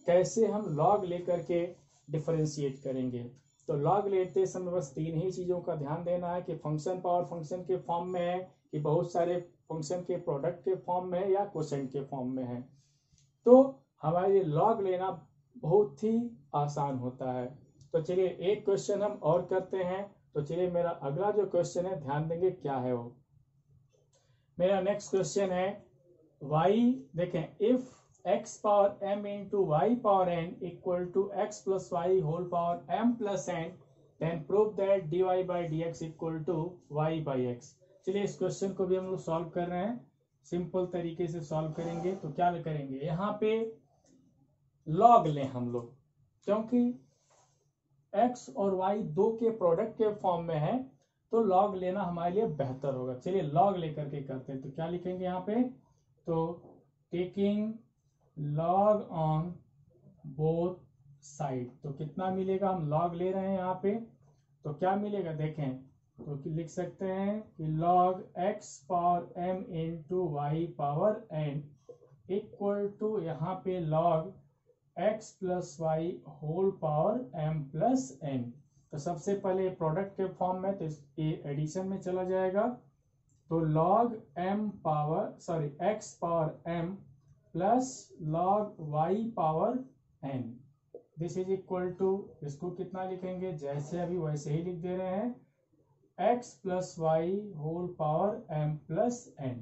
कैसे हम लॉग लेकर के डिफरेंशिएट करेंगे। तो लॉग लेते समय बस तीन ही चीजों का ध्यान देना है कि फंक्शन पावर फंक्शन के फॉर्म में है, कि बहुत सारे फंक्शन के प्रोडक्ट के फॉर्म में है, या क्वोशेंट के फॉर्म में है। तो हमारे लिए लॉग लेना बहुत ही आसान होता है। तो चलिए एक क्वेश्चन हम और करते हैं। तो चलिए मेरा अगला जो क्वेश्चन है, ध्यान देंगे क्या है वो। मेरा नेक्स्ट क्वेश्चन है y, देखें, if x power m into y power n equal to x plus y whole power m plus n, then prove that dy by dx equal to y by x। चलिए इस question को भी हम लोग solve कर रहे हैं, simple तरीके से सॉल्व करेंगे। तो क्या करेंगे, यहाँ पे लॉग लें हम लोग, क्योंकि x और y दो के प्रोडक्ट के फॉर्म में है, तो लॉग लेना हमारे लिए बेहतर होगा। चलिए लॉग लेकर के करते हैं। तो क्या लिखेंगे यहाँ पे, तो taking log on both side, तो कितना मिलेगा, हम लॉग ले रहे हैं यहाँ पे, तो क्या मिलेगा देखें, तो लिख सकते हैं कि log x power m into y power n equal to यहाँ पे log x plus y whole power m plus n। तो सबसे पहले प्रोडक्ट के फॉर्म में, तो ये एडिशन में चला जाएगा। तो log x power m plus log y power n, this is equal to, इसको कितना लिखेंगे, जैसे अभी वैसे ही लिख दे रहे हैं, x plus y whole power m plus n।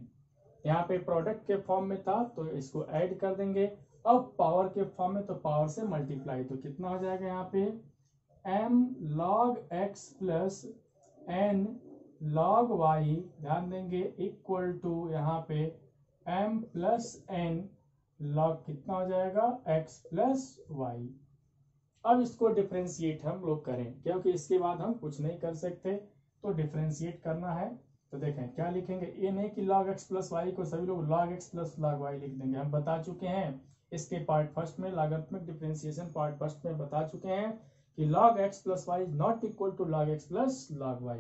यहाँ पे प्रोडक्ट के फॉर्म में था तो इसको ऐड कर देंगे। अब पावर के फॉर्म में, तो पावर से मल्टीप्लाई, तो कितना हो जाएगा यहाँ पे m log x plus n log y, ध्यान देंगे, इक्वल टू यहाँ पे m प्लस n log कितना हो जाएगा x प्लस y। अब इसको डिफरेंशिएट हम लोग करें, क्योंकि इसके बाद हम कुछ नहीं कर सकते, तो डिफरेंशिएट करना है। तो देखें क्या लिखेंगे, ये नहीं कि log x प्लस वाई को सभी लोग log x plus log y लिख देंगे। हम बता चुके हैं इसके पार्ट फर्स्ट में, लागतात्मक डिफरेंशिएशन पार्ट फर्स्ट में बता चुके हैं कि log x plus y not equal to log x plus log y।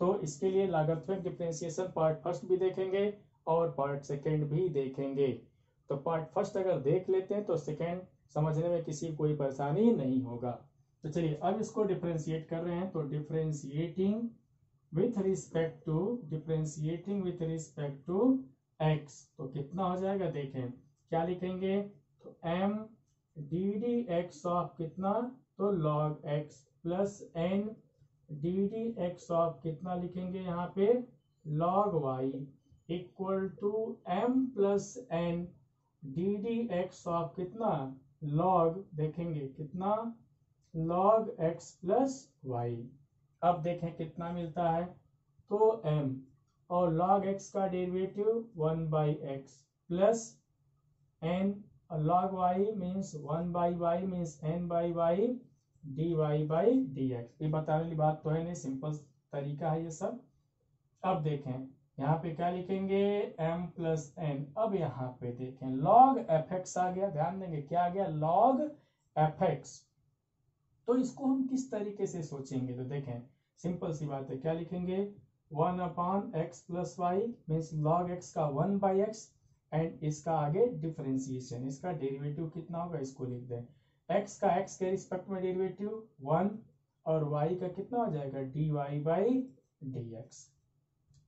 तो इसके लिए लागतात्मक डिफरेंशिएशन पार्ट फर्स्ट भी देखेंगे और पार्ट सेकेंड भी देखेंगे। तो पार्ट फर्स्ट अगर देख लेते हैं तो सेकेंड समझने में किसी कोई परेशानी नहीं होगा। तो चलिए अब इसको डिफरेंशिएट कर रहे हैं। तो differentiating with respect to x, तो कितना हो जाएगा देखें, क्या लिखेंगे, तो m dd x ऑफ कितना, तो log x plus n dd x of कितना लिखेंगे यहाँ पे log y equal to m plus n dd x of कितना log, देखेंगे कितना log x प्लस y। अब देखें कितना मिलता है, तो m और log x का derivative 1 by x plus n, log y means 1 by y means n by y dy by dx। ये बताने वाली बात तो है नहीं, सिंपल तरीका है ये सब। अब देखें यहाँ पे क्या लिखेंगे, m प्लस n। अब यहाँ पे देखें log fx आ गया, ध्यान देंगे क्या आ गया, log fx। तो इसको हम किस तरीके से सोचेंगे, तो देखें सिंपल सी बात है, क्या लिखेंगे, 1 upon x plus y means log x का 1 बाई एक्स, एंड इसका आगे डिफरेंशिएशन, इसका डेरिवेटिव कितना होगा, इसको लिख दें, x का x के रिस्पेक्ट में डेरिवेटिव 1 और y का कितना हो जाएगा dy बाई dx।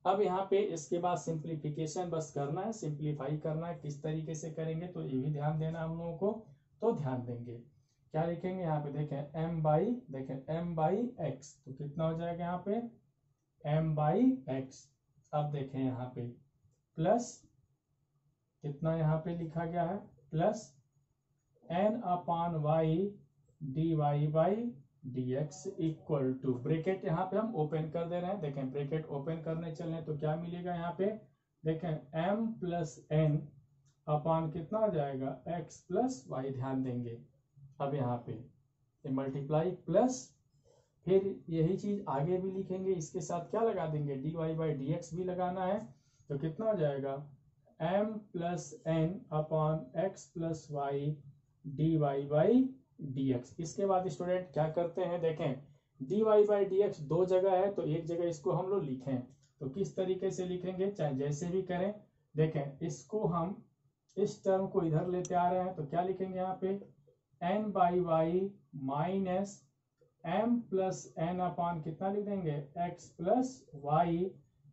अब यहाँ पे इसके बाद सिंप्लीफिकेशन बस करना है, सिंप्लीफाई करना है, किस तरीके से करेंगे तो ये भी ध्यान देना हम लोगों को। तो ध्यान देंगे क्या लिखेंगे यहाँ पे, देखें m बाई x, तो कितना हो जाएगा यहाँ पे m बाई x। अब देखें यहाँ पे प्लस कितना यहाँ पे लिखा गया है, plus n upon y dy by dx equal to, bracket यहाँ पे हम ओपन कर दे रहे हैं, देखें ब्रैकेट ओपन करने चले तो क्या मिलेगा यहाँ पे, देखें m प्लस n अपान कितना हो जाएगा x प्लस वाई, ध्यान देंगे। अब यहाँ पे मल्टीप्लाई प्लस, फिर यही चीज आगे भी लिखेंगे, इसके साथ क्या लगा देंगे dy बाई dx भी लगाना है, तो कितना हो जाएगा m plus n upon x plus y dy by dx। इसके बाद स्टूडेंट क्या करते हैं, देखें D Y by D x दो जगह है तो एक जगह इसको हम लोग लिखें, तो किस तरीके से लिखेंगे, चाहे जैसे भी करें। देखें इसको हम इस टर्म को इधर लेते आ रहे हैं तो क्या लिखेंगे यहाँ पे n by y minus m plus n upon कितना लिख देंगे x plus y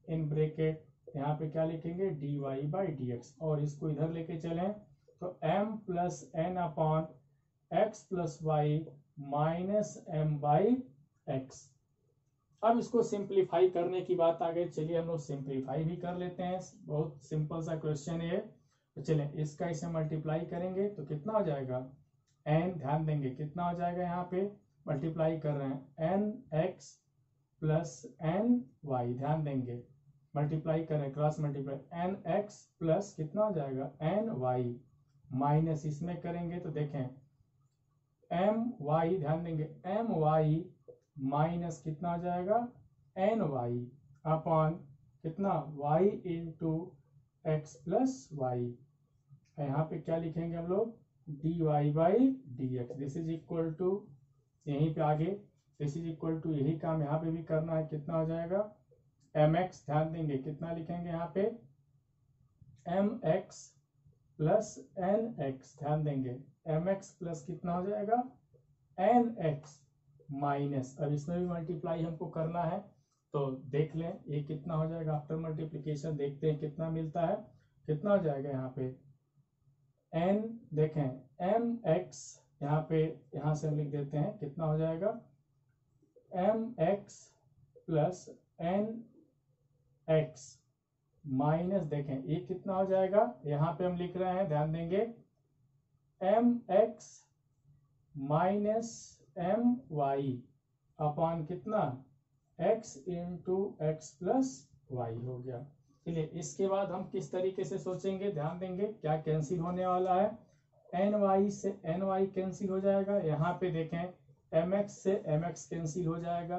in bracket, यहाँ पे क्या लिखेंगे d Y by D x, और इसको इधर लेके चलें तो m plus n upon x plus y minus m by x. अब इसको सिंप्लीफाई करने की बात आ गई, चलिए हम लोग सिंप्लीफाई भी कर लेते हैं, बहुत सिंपल सा क्वेश्चन है। तो चलें इसका इसे मल्टीप्लाई करेंगे तो कितना हो जाएगा एन, ध्यान देंगे कितना हो जाएगा, यहाँ पे मल्टीप्लाई कर रहे हैं n x plus n y, ध्यान देंगे मल्टीप्लाई कर रहे हैं cross multiply, n x plus कितना हो जाएगा एन वाई माइनस इसमें करेंगे तो देखें एम वाई, ध्यान देंगे एम वाई माइनस कितना हो जाएगा एन वाई अपॉन कितना y into x plus y, यहाँ पे क्या लिखेंगे हम लोग d Y by D x, this is equal to यहीं पे आगे दिस इज इक्वल टू यही काम यहाँ पे भी करना है, कितना हो जाएगा एम एक्स, ध्यान देंगे कितना लिखेंगे यहाँ पे m x plus n x, ध्यान देंगे एम एक्स प्लस कितना हो जाएगा एन एक्स माइनस, अब इसमें भी मल्टीप्लाई हमको करना है तो देख लें ये कितना हो जाएगा, आफ्टर मल्टीप्लिकेशन देखते हैं कितना मिलता है, कितना हो जाएगा यहाँ पे एन, देखें एम एक्स, यहाँ पे यहाँ से हम लिख देते हैं कितना हो जाएगा m x plus n x minus, देखें ये कितना हो जाएगा, यहाँ पे हम लिख रहे हैं ध्यान देंगे M X minus M Y upon कितना X into x plus Y हो गया। चलिए इसके बाद हम किस तरीके से सोचेंगे, ध्यान देंगे क्या कैंसिल होने वाला है, एन वाई से एन वाई कैंसिल हो जाएगा, यहाँ पे देखें एम एक्स से एम एक्स कैंसिल हो जाएगा।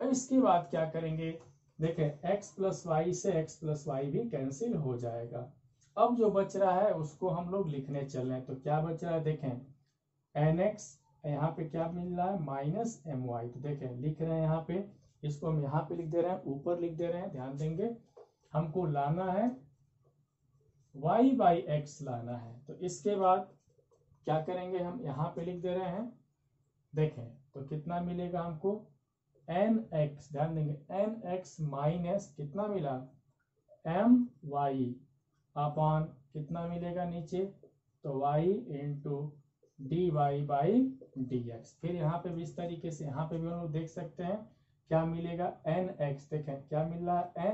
अब इसके बाद क्या करेंगे, देखें एक्स प्लस वाई से एक्स प्लस वाई भी कैंसिल हो जाएगा। अब जो बच रहा है उसको हम लोग लिखने चल रहे हैं, तो क्या बच रहा है देखें एन एक्स, यहाँ पे क्या मिल रहा है माइनस एम वाई, तो देखें लिख रहे हैं यहाँ पे, इसको हम यहाँ पे लिख दे रहे हैं ऊपर लिख दे रहे हैं, ध्यान देंगे हमको लाना है y बाई एक्स लाना है, तो इसके बाद क्या करेंगे हम यहाँ पे लिख दे रहे हैं, देखें तो कितना मिलेगा हमको एन एक्स, ध्यान देंगे एन एक्स माइनस कितना मिला एम वाई अपॉन कितना मिलेगा नीचे तो y into d Y by D x, फिर यहाँ पे भी इस तरीके से यहाँ पे भी हम लोग देख सकते हैं क्या मिलेगा एन एक्स, देखें क्या मिल रहा है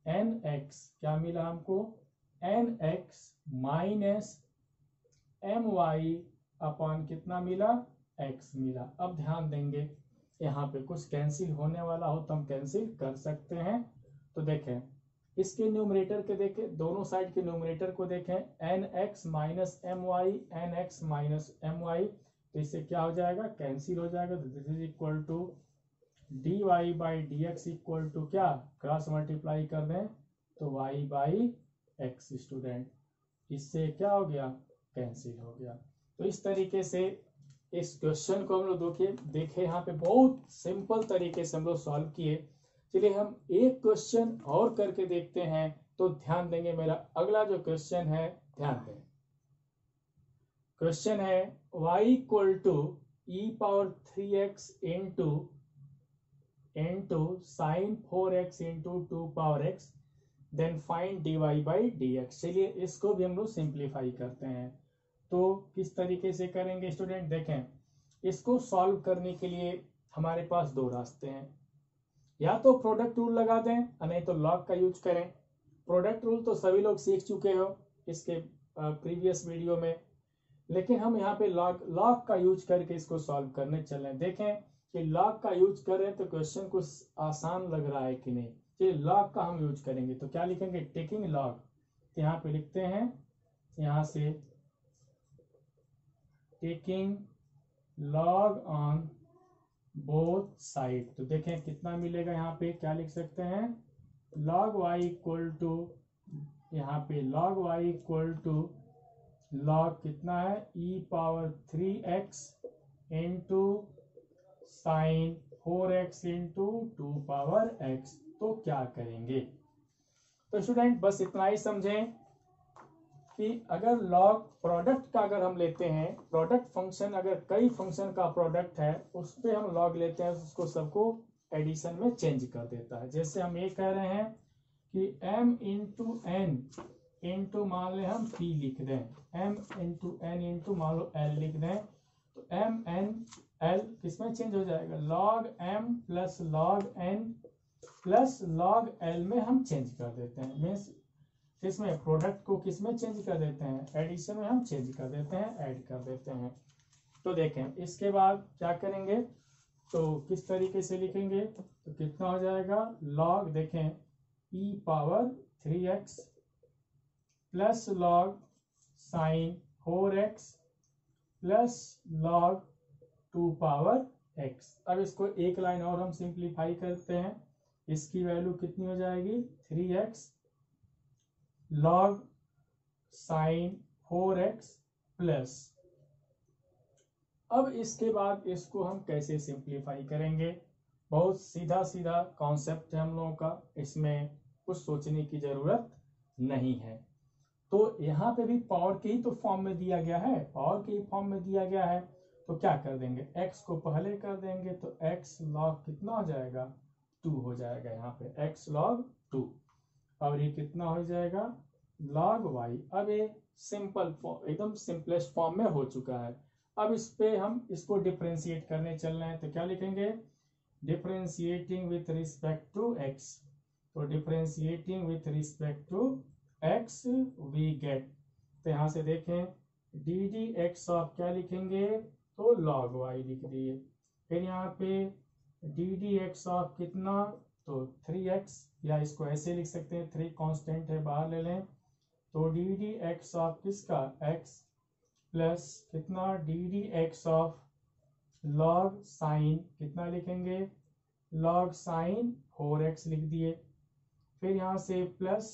एन एक्स क्या मिला हमको n x minus M Y upon कितना मिला एक्स मिला। अब ध्यान देंगे यहाँ पे कुछ कैंसिल होने वाला हो तो हम कैंसिल कर सकते हैं, तो देखें इसके न्यूमरेटर के देखें, दोनों साइड के न्यूमरेटर को देखें n x minus M y n x minus M y, तो इससे क्या हो जाएगा कैंसिल हो जाएगा, तो this is equal to d Y by D x equal to क्या क्रॉस मल्टीप्लाई कर दें तो वाई बाई एक्स, स्टूडेंट इससे क्या हो गया कैंसिल हो गया। तो इस तरीके से इस क्वेश्चन को हम लोग देखे यहाँ पे बहुत सिंपल तरीके से हम लोग सॉल्व किए। चलिए हम एक क्वेश्चन और करके देखते हैं, तो ध्यान देंगे मेरा अगला जो क्वेश्चन है, ध्यान दें क्वेश्चन है y equal to E power 3x into sine 4x into 2 power x then find dy by dx। चलिए इसको भी हम लोग सिंप्लीफाई करते हैं, तो किस तरीके से करेंगे स्टूडेंट, देखें इसको सॉल्व करने के लिए हमारे पास दो रास्ते हैं, या तो प्रोडक्ट रूल लगा दें नहीं तो लॉग का यूज करें। प्रोडक्ट रूल तो सभी लोग सीख चुके हो इसके प्रीवियस वीडियो में, लेकिन हम यहाँ पे लॉग का यूज करके इसको सॉल्व करने चल रहे हैं। देखें कि लॉग का यूज कर रहे हैं तो क्वेश्चन कुछ आसान लग रहा है कि नहीं, चलिए लॉग का हम यूज करेंगे, तो क्या लिखेंगे टेकिंग लॉग, यहाँ पे लिखते हैं यहाँ से taking log on both side, तो देखें कितना मिलेगा, यहाँ पे क्या लिख सकते हैं log y इक्वल टू, यहाँ पे log y equal to log कितना है e power 3x into sine 4x into 2 power x। तो क्या करेंगे? तो स्टूडेंट बस इतना ही समझें कि अगर लॉग प्रोडक्ट का अगर हम लेते हैं, प्रोडक्ट फंक्शन अगर कई फंक्शन का प्रोडक्ट है उस पे हम लॉग लेते हैं, उसको सबको एडिशन में चेंज कर देता है। जैसे हम ये कह रहे हैं कि m इंटू एन इंटू मान लें हम p लिख दें, m इंटू एन इंटू मान लो l लिख दें, तो m n l किसमें चेंज हो जाएगा? log m plus log n plus log l में हम चेंज कर देते हैं। मीन्स किसमें? प्रोडक्ट को किसमें चेंज कर देते हैं? एडिशन में हम चेंज कर देते हैं, ऐड कर देते हैं। तो देखें इसके बाद क्या करेंगे, तो किस तरीके से लिखेंगे, तो कितना हो जाएगा? log देखें e power 3x plus log sine 4x plus log 2 power x। अब इसको एक लाइन और हम सिंप्लीफाई करते हैं, इसकी वैल्यू कितनी हो जाएगी? 3x log sine 4x plus. अब इसके बाद इसको हम कैसे सिंप्लीफाई करेंगे? बहुत सीधा सीधा कॉन्सेप्ट है हम लोगों का, इसमें कुछ सोचने की जरूरत नहीं है। तो यहाँ पे भी पावर के ही तो फॉर्म में दिया गया है, पावर के ही फॉर्म में दिया गया है। तो क्या कर देंगे? x को पहले कर देंगे, तो x log कितना हो जाएगा? 2 हो जाएगा यहाँ पे, x log 2। और ये कितना हो जाएगा? log y। अब ये सिंपल फॉर्म, एकदम सिंपलेस्ट फॉर्म में हो चुका है। अब इस पे हम इसको डिफरेंशिएट करने चल रहे हैं, तो क्या लिखेंगे? Differentiating with respect to x। तो differentiating with respect to x we get, तो यहाँ से देखें डी डी एक्स ऑफ क्या लिखेंगे? तो log y लिख दिए। फिर यहाँ पे डी डी एक्स ऑफ कितना? तो 3x, या इसको ऐसे लिख सकते हैं, 3 कांस्टेंट है बाहर ले लें, तो डी डी एक्स ऑफ किसका? x प्लस कितना? D D x of log sine कितना लिखेंगे? log साइन 4x लिख दिए। फिर यहाँ से प्लस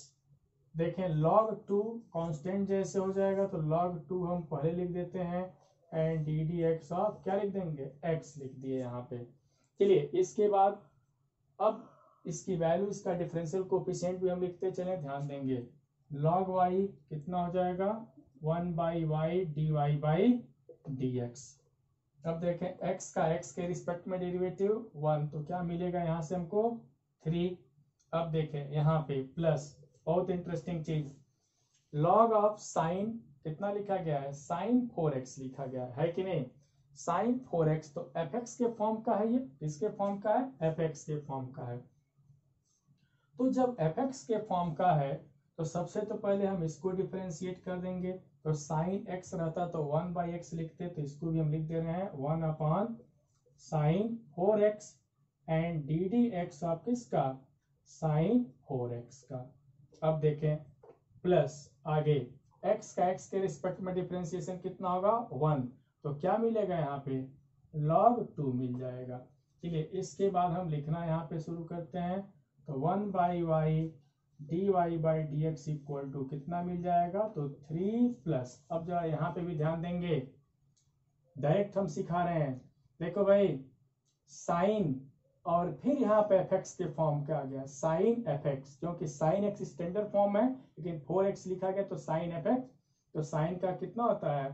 देखें log 2 कांस्टेंट जैसे हो जाएगा, तो log 2 हम पहले लिख देते हैं, and D D x of क्या लिख देंगे? x लिख दिए यहाँ पे। चलिए इसके बाद अब इसकी वैल्यू, इसका डिफरेंशियल कोफिशिएंट भी हम लिखते चले, ध्यान देंगे। log y कितना हो जाएगा? 1 by y d Y by D x. अब देखें x का x के रिस्पेक्ट में डेरिवेटिव 1, तो क्या मिलेगा यहाँ से हमको? 3। अब देखें यहाँ पे प्लस, बहुत इंटरेस्टिंग चीज, log ऑफ साइन कितना लिखा गया है? साइन 4x लिखा गया है कि नहीं? साइन 4x तो fx के फॉर्म का है, ये इसके फॉर्म का है, fx के फॉर्म का है। तो जब fx के फॉर्म का है तो सबसे तो पहले हम इसको डिफरेंशिएट कर देंगे, तो साइन x रहता तो 1 बाई एक्स लिखते, तो इसको भी हम लिख दे रहे हैं 1 upon sine 4x, and D D x of किसका? साइन 4x का। अब देखें प्लस आगे x का x के रिस्पेक्ट में डिफरेंशिएशन कितना होगा? 1, तो क्या मिलेगा यहाँ पे? log 2 मिल जाएगा। चलिए इसके बाद हम लिखना यहाँ पे शुरू करते हैं, तो 1 by y d Y by D x equal to कितना मिल जाएगा? तो 3 प्लस। अब जरा यहाँ पे भी ध्यान देंगे, डायरेक्ट हम सिखा रहे हैं। देखो भाई साइन और फिर यहाँ पे fx के फॉर्म का आ गया साइन fx, क्योंकि साइन x स्टैंडर्ड फॉर्म है, लेकिन 4x लिखा गया तो साइन fx, तो साइन का कितना होता है?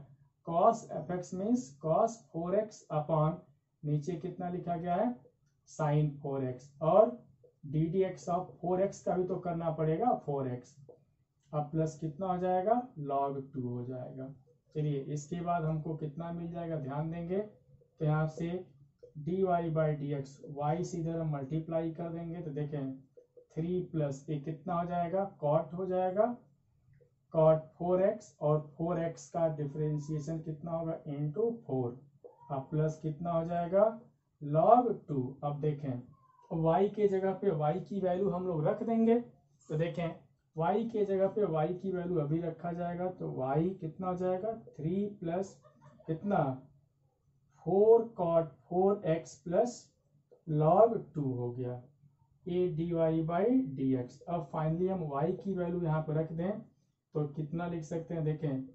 cos fx means cos 4x upon नीचे कितना लिखा गया है? साइन 4x, और D D x of 4x का भी तो करना पड़ेगा 4x। अब प्लस कितना हो जाएगा? log 2 हो जाएगा। चलिए इसके बाद हमको कितना मिल जाएगा? ध्यान देंगे, तो यहाँ से d Y by D x, y से इधर हम मल्टीप्लाई कर देंगे, तो देखें 3 प्लस ये कितना हो जाएगा? कॉट हो जाएगा, कॉट 4x, और 4x का डिफरेंशिएशन कितना होगा? इंटू 4। अब प्लस कितना हो जाएगा? log 2। अब देखें y के जगह पे y की वैल्यू हम लोग रख देंगे, तो देखें y के जगह पे y की वैल्यू अभी रखा जाएगा, तो y कितना हो जाएगा? 3 प्लस कितना? 4 cot 4x प्लस log 2 हो गया, a d Y by D x. अब फाइनली हम y की वैल्यू यहाँ पे रख दें, तो कितना लिख सकते हैं? देखें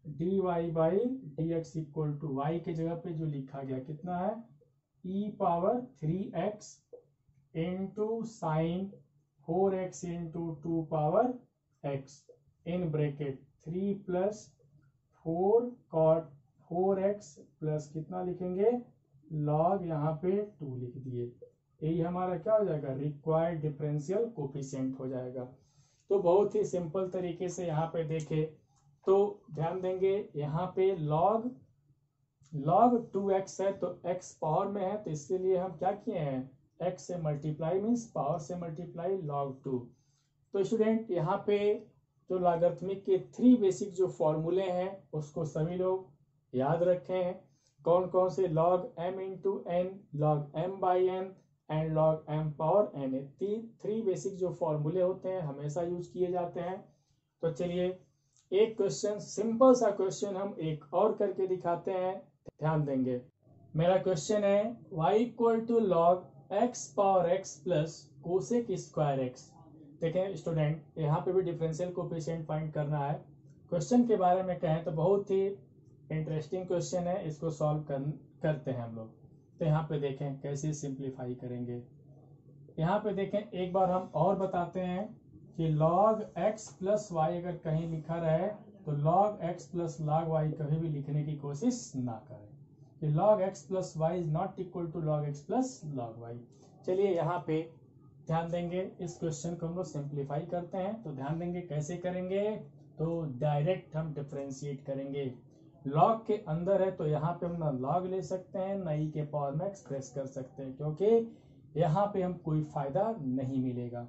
D Y by D x equal to y के जगह पे जो लिखा गया कितना है? E power 3x into sine 4x into 2 power x in bracket 3 plus 4 cot 4x plus कितना लिखेंगे लॉग यहाँ पे 2 लिख दिए। यही हमारा क्या हो जाएगा रिक्वायर्ड डिफरेंशियल कोफिशिएंट हो जाएगा। तो बहुत ही सिंपल तरीके से यहाँ पे देखे तो ध्यान देंगे यहाँ पे लॉग 2x है तो x पावर में है तो इसके लिए हम क्या किए हैं x से मल्टीप्लाई मीन्स पावर से मल्टीप्लाई log 2। तो स्टूडेंट यहाँ पे जो लॉगरिथमिक के 3 बेसिक जो फॉर्मूले हैं उसको सभी लोग याद रखे हैं। कौन कौन से log m into n, log m by n and log m power n। 3 basic जो फॉर्मूले होते हैं हमेशा यूज किए जाते हैं। तो चलिए एक क्वेश्चन सिंपल सा क्वेश्चन हम एक और करके दिखाते हैं, ध्यान देंगे। मेरा क्वेश्चन है y equal to log x power x plus cosec square x। देखें स्टूडेंट यहाँ पे भी डिफरेंशियल कोफिशिएंट फाइंड करना है। क्वेश्चन के बारे में कहें तो बहुत ही इंटरेस्टिंग क्वेश्चन है, इसको सॉल्व करते हैं हम लोग। तो यहाँ पे देखें कैसे सिंप्लीफाई करेंगे। यहाँ पे देखें एक बार हम और बताते हैं कि log x प्लस वाई अगर कहीं लिखा रहे तो log x plus log y कभी भी लिखने की कोशिश ना करें कि log x plus y is not equal to log x plus log y। चलिए यहाँ पे ध्यान देंगे इस क्वेश्चन को हम लोग सिंप्लीफाई करते हैं। तो ध्यान देंगे कैसे करेंगे तो डायरेक्ट हम डिफरेंशिएट करेंगे। log के अंदर है तो यहाँ पे हम ना log ले सकते हैं ना e के पावर में एक्सप्रेस कर सकते हैं क्योंकि यहाँ पे हम कोई फायदा नहीं मिलेगा।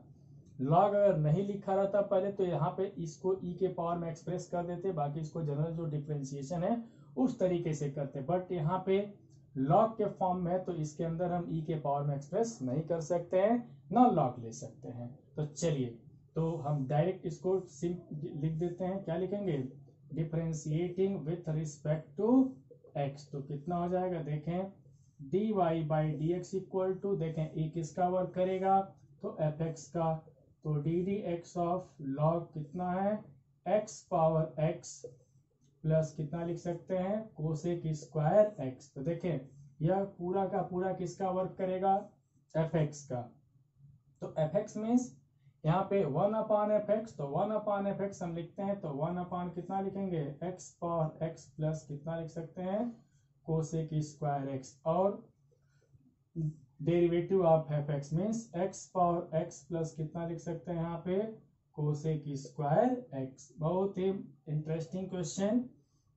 log अगर नहीं लिखा रहता पहले तो यहाँ पे इसको e के पावर में एक्सप्रेस कर देते, बाकी इसको जनरल जो डिफरेंशिएशन है उस तरीके से करते। बट यहाँ पे log के फॉर्म में है तो इसके अंदर हम e के पावर में एक्सप्रेस नहीं कर सकते हैं ना log ले सकते हैं। तो चलिए तो हम डायरेक्ट इसको लिख देते हैं। क्या लिखेंगे differentiating with respect to x। तो कितना हो जाएगा देखें dy by dx equal to देखें e किसका वर्क करेगा तो fx का। तो d D x of log कितना है x पावर x प्लस कितना लिख सकते हैं कोसेक स्क्वायर x। तो देखें यह पूरा का पूरा किसका वर्क करेगा fx का। तो fx मीन्स यहाँ पे 1 अपान fx, तो 1 अपान fx हम लिखते हैं तो 1 अपान कितना लिखेंगे x पावर x प्लस कितना लिख सकते हैं कोसेक स्क्वायर x। और derivative of fx means x power x plus कितना लिख सकते हैं यहाँ पे कोसेक स्क्वायर x। बहुत ही इंटरेस्टिंग क्वेश्चन।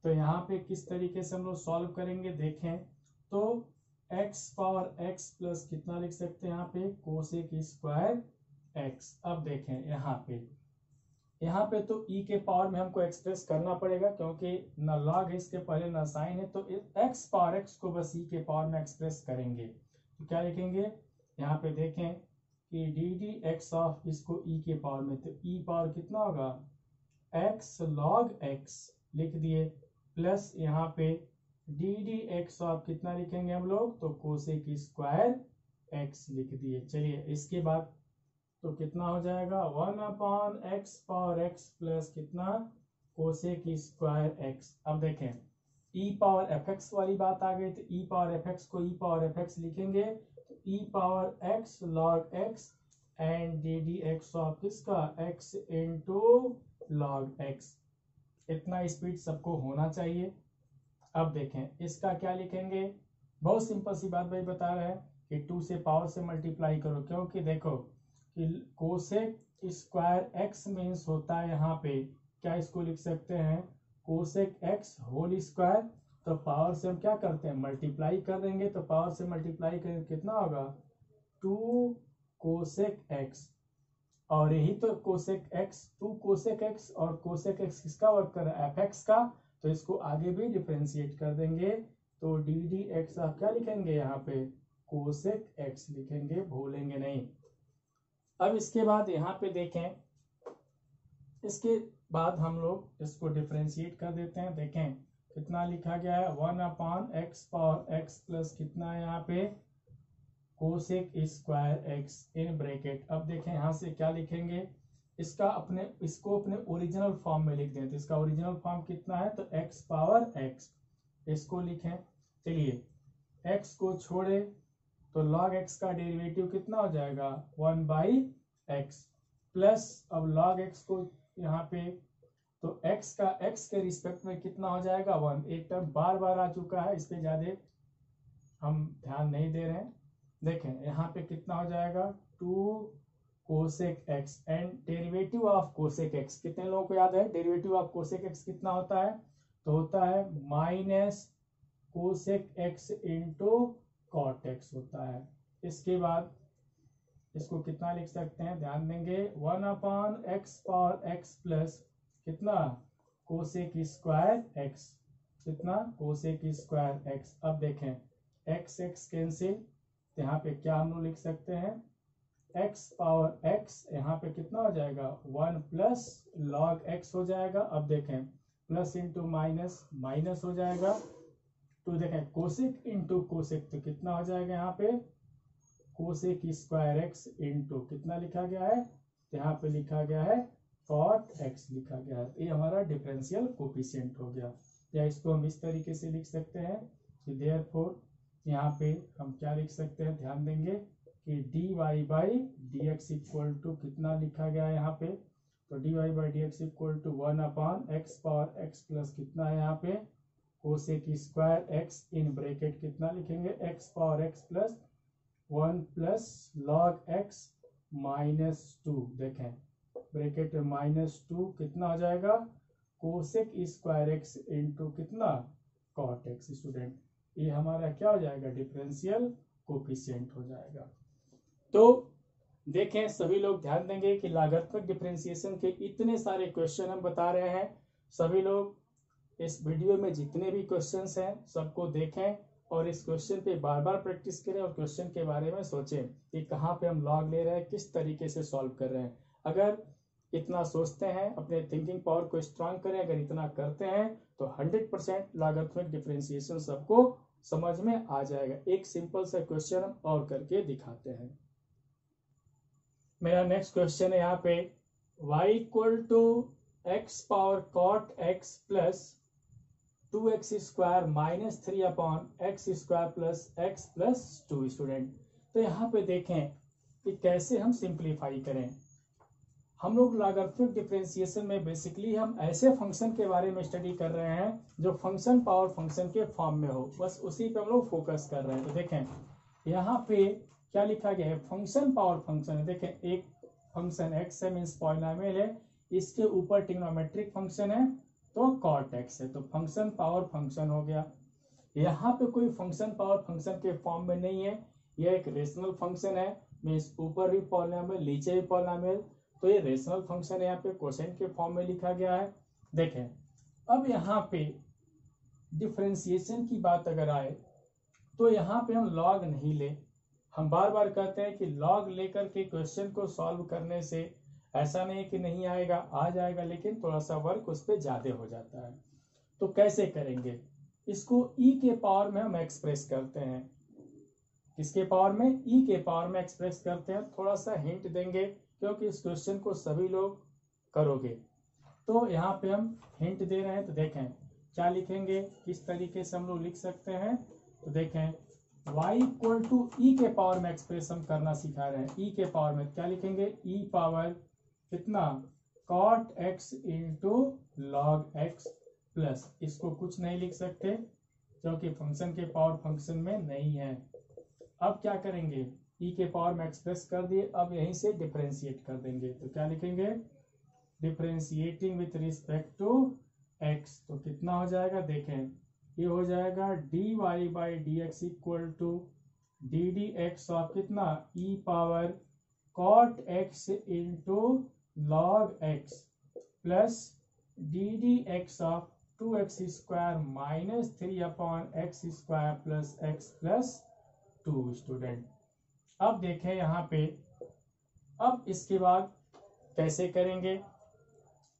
तो यहाँ पे किस तरीके से हम लोग सॉल्व करेंगे देखें तो x पावर x प्लस कितना लिख सकते हैं यहाँ पे कोसेक स्क्वायर x। अब देखें यहाँ पे तो e के पावर में हमको एक्सप्रेस करना पड़ेगा क्योंकि न log है इसके पहले न साइन है, तो x पावर x को बस e के पावर में एक्सप्रेस करेंगे। तो क्या लिखेंगे यहाँ पे देखें कि डी डी एक्स ऑफ इसको e के पावर में, तो e पावर कितना होगा x log x लिख दिए प्लस यहाँ पे डी डी एक्स ऑफ कितना लिखेंगे हम लोग तो कोसेक स्क्वायर x लिख दिए। चलिए इसके बाद तो कितना हो जाएगा 1 अपान x पावर x प्लस कितना कोसेक स्क्वायर x। अब देखें e पावर fx वाली बात आ गई तो e पावर fx को e पावर fx लिखेंगे तो e power x log x and D D x of किसका x इंटू log x। इतना स्पीड सबको होना चाहिए। अब देखें इसका क्या लिखेंगे बहुत सिंपल सी बात भाई बता रहे हैं कि 2 से पावर से मल्टीप्लाई करो क्योंकि देखो कि कोसेक स्क्वायर x मीन्स होता है यहाँ पे क्या इसको लिख सकते हैं कोसेक x होल स्क्वायर। तो पावर से हम क्या करते हैं मल्टीप्लाई कर देंगे तो पावर से मल्टीप्लाई करेंगे कितना होगा 2 कोसेक x और यही तो कोसेक x 2 कोसेक x और कोसेक x किसका वर्क कर रहा है fx का। तो इसको आगे भी डिफरेंशिएट कर देंगे तो डी डी एक्स आप क्या लिखेंगे यहाँ पे कोसेक x लिखेंगे, भूलेंगे नहीं। अब इसके बाद यहाँ पे देखें इसके बाद हम लोग इसको डिफरेंशिएट कर देते हैं। देखें कितना लिखा गया है 1 अपान x पावर x प्लस कितना है यहाँ पे cosec square x in bracket. अब देखें यहाँ से क्या लिखेंगे इसको अपने ओरिजिनल फॉर्म में लिख दें। तो इसका ओरिजिनल फॉर्म कितना है तो x पावर x इसको लिखें। चलिए x को छोड़े तो log x का डेरिवेटिव कितना हो जाएगा 1/x प्लस, अब log x को यहाँ पे, तो x का x के रिस्पेक्ट में कितना हो जाएगा 1। एक टर्म बार बार आ चुका है, इस पे ज्यादा हम ध्यान नहीं दे रहे हैं। देखें यहाँ पे कितना हो जाएगा 2 cosec x and derivative of cosec x, कितने लोगों को याद है डेरिवेटिव ऑफ कोसेक x कितना होता है, तो होता है minus cosec x into cot x होता है। इसके बाद इसको कितना लिख सकते हैं, ध्यान देंगे 1/x पावर x प्लस कितना कोसेक स्क्वायर x, कितना कोसेक स्क्वायर x। अब देखें x x कैंसिल, तो यहाँ पे क्या हम लोग लिख सकते हैं x पावर x, यहाँ पे कितना हो जाएगा 1 प्लस log x हो जाएगा। अब देखें प्लस इंटू माइनस माइनस हो जाएगा, तो देखें कोसेक इंटू कोसेक, तो कितना हो जाएगा यहाँ पे कोसेक स्क्वायर x इंटू कितना लिखा गया है, तो यहाँ पे लिखा गया है कॉट x लिखा गया है। ये हमारा डिफरेंशियल कोफिशिएंट हो गया। या इसको हम इस तरीके से लिख सकते हैं कि देयरफॉर यहाँ पे हम क्या लिख सकते हैं, ध्यान देंगे कि dy/dx इक्वल टू कितना लिखा गया है यहाँ पे, तो dy/dx equal to 1/x power x plus कितना है यहाँ पे cosec square x in bracket कितना लिखेंगे x power x plus 1 plus log x minus 2। देखें ब्रैकेट -2 कितना हो जाएगा कोसेक स्क्वायर x इंटू कितना कॉट x। स्टूडेंट ये हमारा क्या हो जाएगा डिफरेंशियल कोफिशिएंट हो जाएगा। तो देखें सभी लोग ध्यान देंगे कि लागतात्मक डिफरेंशिएशन के इतने सारे क्वेश्चन हम बता रहे हैं, सभी लोग इस वीडियो में जितने भी क्वेश्चंस हैं सबको देखें और इस क्वेश्चन पे बार बार प्रैक्टिस करें और क्वेश्चन के बारे में सोचें कि कहाँ पे हम लॉग ले रहे हैं, किस तरीके से सॉल्व कर रहे हैं। अगर इतना सोचते हैं, अपने थिंकिंग पावर को स्ट्रांग करें, अगर इतना करते हैं तो 100% लागतात्मक डिफरेंशिएशन सबको समझ में आ जाएगा। एक सिंपल सा क्वेश्चन हम और करके दिखाते हैं। मेरा नेक्स्ट क्वेश्चन है यहाँ पे y equal to x power cot x plus 2x square minus 3/x square plus x plus 2। Student तो यहाँ पे देखें कि कैसे हम सिंप्लीफाई करें। हम लोग लागतात्मक डिफरेंशिएशन में बेसिकली हम ऐसे फंक्शन के बारे में स्टडी कर रहे हैं जो फंक्शन पावर फंक्शन के फॉर्म में हो, बस उसी पे हम लोग फोकस कर रहे हैं। तो देखें यहाँ पे क्या लिखा गया है, फंक्शन पावर फंक्शन है। देखें एक फंक्शन x है मीन्स पॉलिनोमियल है, इसके ऊपर ट्रिग्नोमेट्रिक फंक्शन है तो कॉट x है, तो फंक्शन पावर फंक्शन हो गया। यहाँ पे कोई फंक्शन पावर फंक्शन के फॉर्म में नहीं है, यह एक रेशनल फंक्शन है मीन्स ऊपर भी पॉलिनोमियल नीचे भी पॉलिनोमियल, तो ये रेशनल फंक्शन है, यहाँ पे कोसेंट के फॉर्म में लिखा गया है। देखें अब यहाँ पे डिफरेंशिएशन की बात अगर आए तो यहाँ पे हम लॉग नहीं ले, हम बार बार कहते हैं कि लॉग लेकर के क्वेश्चन को सॉल्व करने से ऐसा नहीं कि नहीं आएगा, आ जाएगा, लेकिन थोड़ा सा वर्क उस पर ज्यादा हो जाता है। तो कैसे करेंगे इसको, e के पावर में हम एक्सप्रेस करते हैं, किसके पावर में, e के पावर में एक्सप्रेस करते हैं। थोड़ा सा हिंट देंगे क्योंकि इस क्वेश्चन को सभी लोग करोगे, तो यहाँ पे हम हिंट दे रहे हैं। तो देखें क्या लिखेंगे, किस तरीके से हम लोग लिख सकते हैं। तो देखें y इक्वल टू ई के पावर में एक्सप्रेस हम करना सिखा रहे हैं। e के पावर में क्या लिखेंगे, e पावर कितना cot x into log x plus, इसको कुछ नहीं लिख सकते क्योंकि फंक्शन के पावर फंक्शन में नहीं है। अब क्या करेंगे, e के पावर में एक्सप्रेस कर दिए, अब यहीं से डिफरेंशिएट कर देंगे। तो क्या लिखेंगे, differentiating with respect to x, तो कितना हो जाएगा, देखें ये हो जाएगा dy/dx equal to ddx of कितना e power cot x into log x plus ddx of 2x square minus 3/x square plus x plus 2। Student अब देखें यहाँ पे, अब इसके बाद कैसे करेंगे,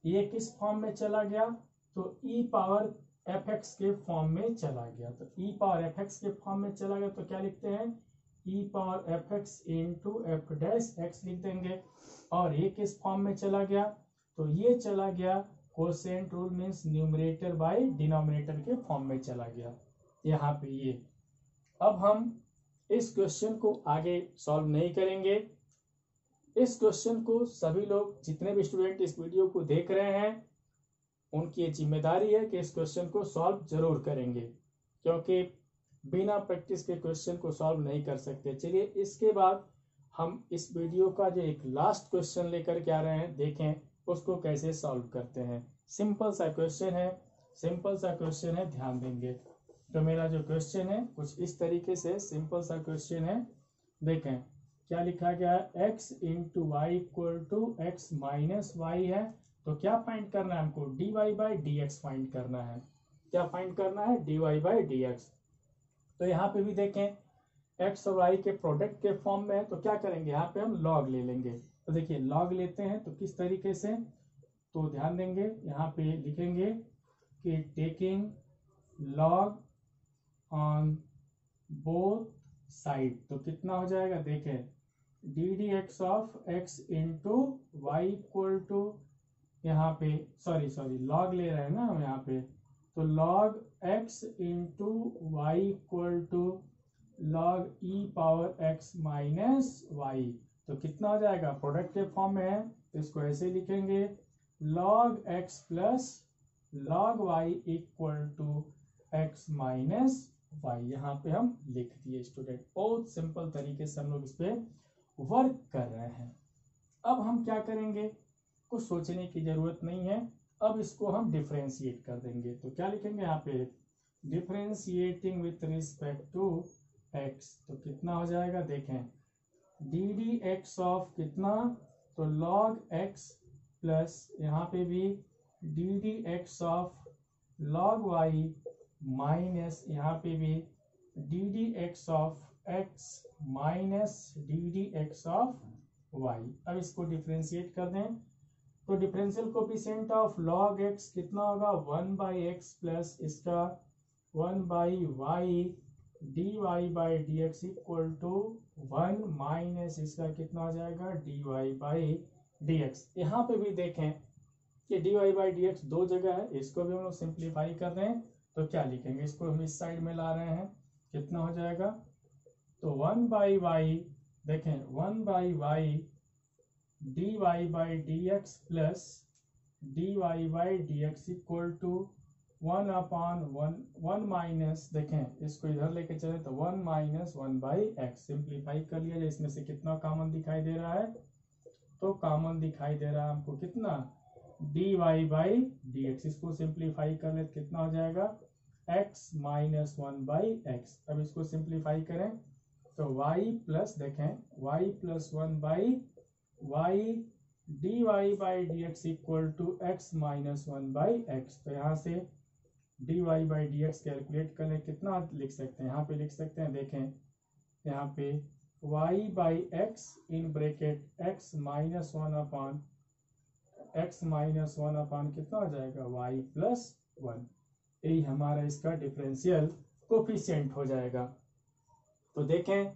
ये किस फॉर्म में चला गया, तो e पावर fx के फॉर्म में चला गया। तो e पावर fx के फॉर्म में चला गया तो क्या लिखते हैं, e power fx into f dash x लिख देंगे। और ये किस फॉर्म में चला गया, तो ये चला गया quotient rule means numerator by denominator के फॉर्म में चला गया यहाँ पे ये। अब हम इस क्वेश्चन को आगे सॉल्व नहीं करेंगे। इस क्वेश्चन को सभी लोग, जितने भी स्टूडेंट इस वीडियो को देख रहे हैं, उनकी ये जिम्मेदारी है कि इस क्वेश्चन को सॉल्व जरूर करेंगे, क्योंकि बिना प्रैक्टिस के क्वेश्चन को सॉल्व नहीं कर सकते। चलिए इसके बाद हम इस वीडियो का जो एक लास्ट क्वेश्चन लेकर के आ रहे हैं, देखें उसको कैसे सॉल्व करते हैं। सिंपल सा क्वेश्चन है, सिंपल सा क्वेश्चन है, ध्यान देंगे। तो मेरा जो क्वेश्चन है कुछ इस तरीके से सिंपल सा क्वेश्चन है। देखें क्या लिखा गया है, x into y equal to x minus Y है। तो क्या फाइंड करना है हमको, dy by D x find करना है। क्या फाइंड करना है, dy बाई डी एक्स। तो यहाँ पे भी देखें x और y के प्रोडक्ट के फॉर्म में है, तो क्या करेंगे, यहाँ पे हम log ले लेंगे। तो देखिए log लेते हैं तो किस तरीके से, तो ध्यान देंगे यहाँ पे लिखेंगे कि taking log on both side, तो कितना हो जाएगा, देखें d D x of x into y equal to, यहाँ पे सॉरी लॉग ले रहे हैं ना हम यहाँ पे, तो log x into y equal to log e power x minus y. तो कितना हो जाएगा, प्रोडक्ट के फॉर्म में है तो इसको ऐसे लिखेंगे log x plus log y equal to x minus y. यहाँ पे हम लिख दिए स्टूडेंट। बहुत सिंपल तरीके से हम लोग इस पे वर्क कर रहे हैं। अब हम क्या करेंगे, कुछ सोचने की जरूरत नहीं है, अब इसको हम डिफरेंशिएट कर देंगे। तो क्या लिखेंगे यहाँ पे, differentiating with respect to x. तो कितना हो जाएगा, देखें डी डी एक्स ऑफ कितना, तो लॉग एक्स प्लस यहाँ पे भी d D x of log y minus यहाँ पे भी d D x of x minus d D x of y. अब इसको डिफरेंशिएट कर दें तो differential coefficient of log x कितना होगा, 1 बाई एक्स प्लस इसका 1 by y d Y by D x equal to 1 minus इसका कितना हो जाएगा, d Y by D x. यहाँ पे भी देखें कि D Y by D x दो जगह है, इसको भी हम लोग सिंप्लीफाई कर रहे हैं। तो क्या लिखेंगे, इसको हम इस साइड में ला रहे हैं, कितना हो जाएगा, तो 1 बाई वाई, देखें 1 by y d Y by D x plus d Y by D x equal to 1 upon 1 minus, देखें इसको इधर लेके चले तो 1 माइनस 1 बाई एक्स। सिंप्लीफाई कर लिया जाए, इसमें से कितना कॉमन दिखाई दे रहा है, तो कॉमन दिखाई दे रहा है हमको कितना, d Y by D x. इसको सिंप्लीफाई कर ले तो कितना हो जाएगा, x माइनस 1 बाई एक्स। अब इसको सिंप्लीफाई करें तो y प्लस, देखें y plus 1 by y d Y by D x equal to x minus 1 by x. तो यहाँ से d Y by D x calculate करें, कितना लिख सकते हैं, यहाँ पे लिख सकते हैं, देखें यहाँ पे y by x in bracket x minus 1 upon x minus 1 upon कितना हो जाएगा, y प्लस 1। यही हमारा इसका डिफरेंशियल कोफिशिएंट हो जाएगा। तो देखें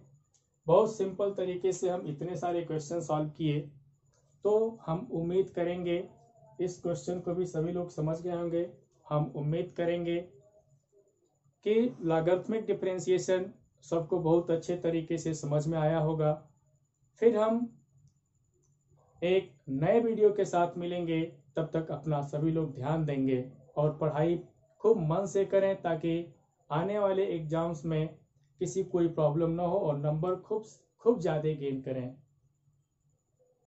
बहुत सिंपल तरीके से हम इतने सारे क्वेश्चन सॉल्व किए, तो हम उम्मीद करेंगे इस क्वेश्चन को भी सभी लोग समझ गए होंगे। हम उम्मीद करेंगे कि लॉगरिथमिक डिफरेंशिएशन सबको बहुत अच्छे तरीके से समझ में आया होगा। फिर हम एक नए वीडियो के साथ मिलेंगे, तब तक अपना सभी लोग ध्यान देंगे और पढ़ाई खूब मन से करें, ताकि आने वाले एग्जाम्स में किसी कोई प्रॉब्लम ना हो और नंबर खूब ज़्यादा गेन करें।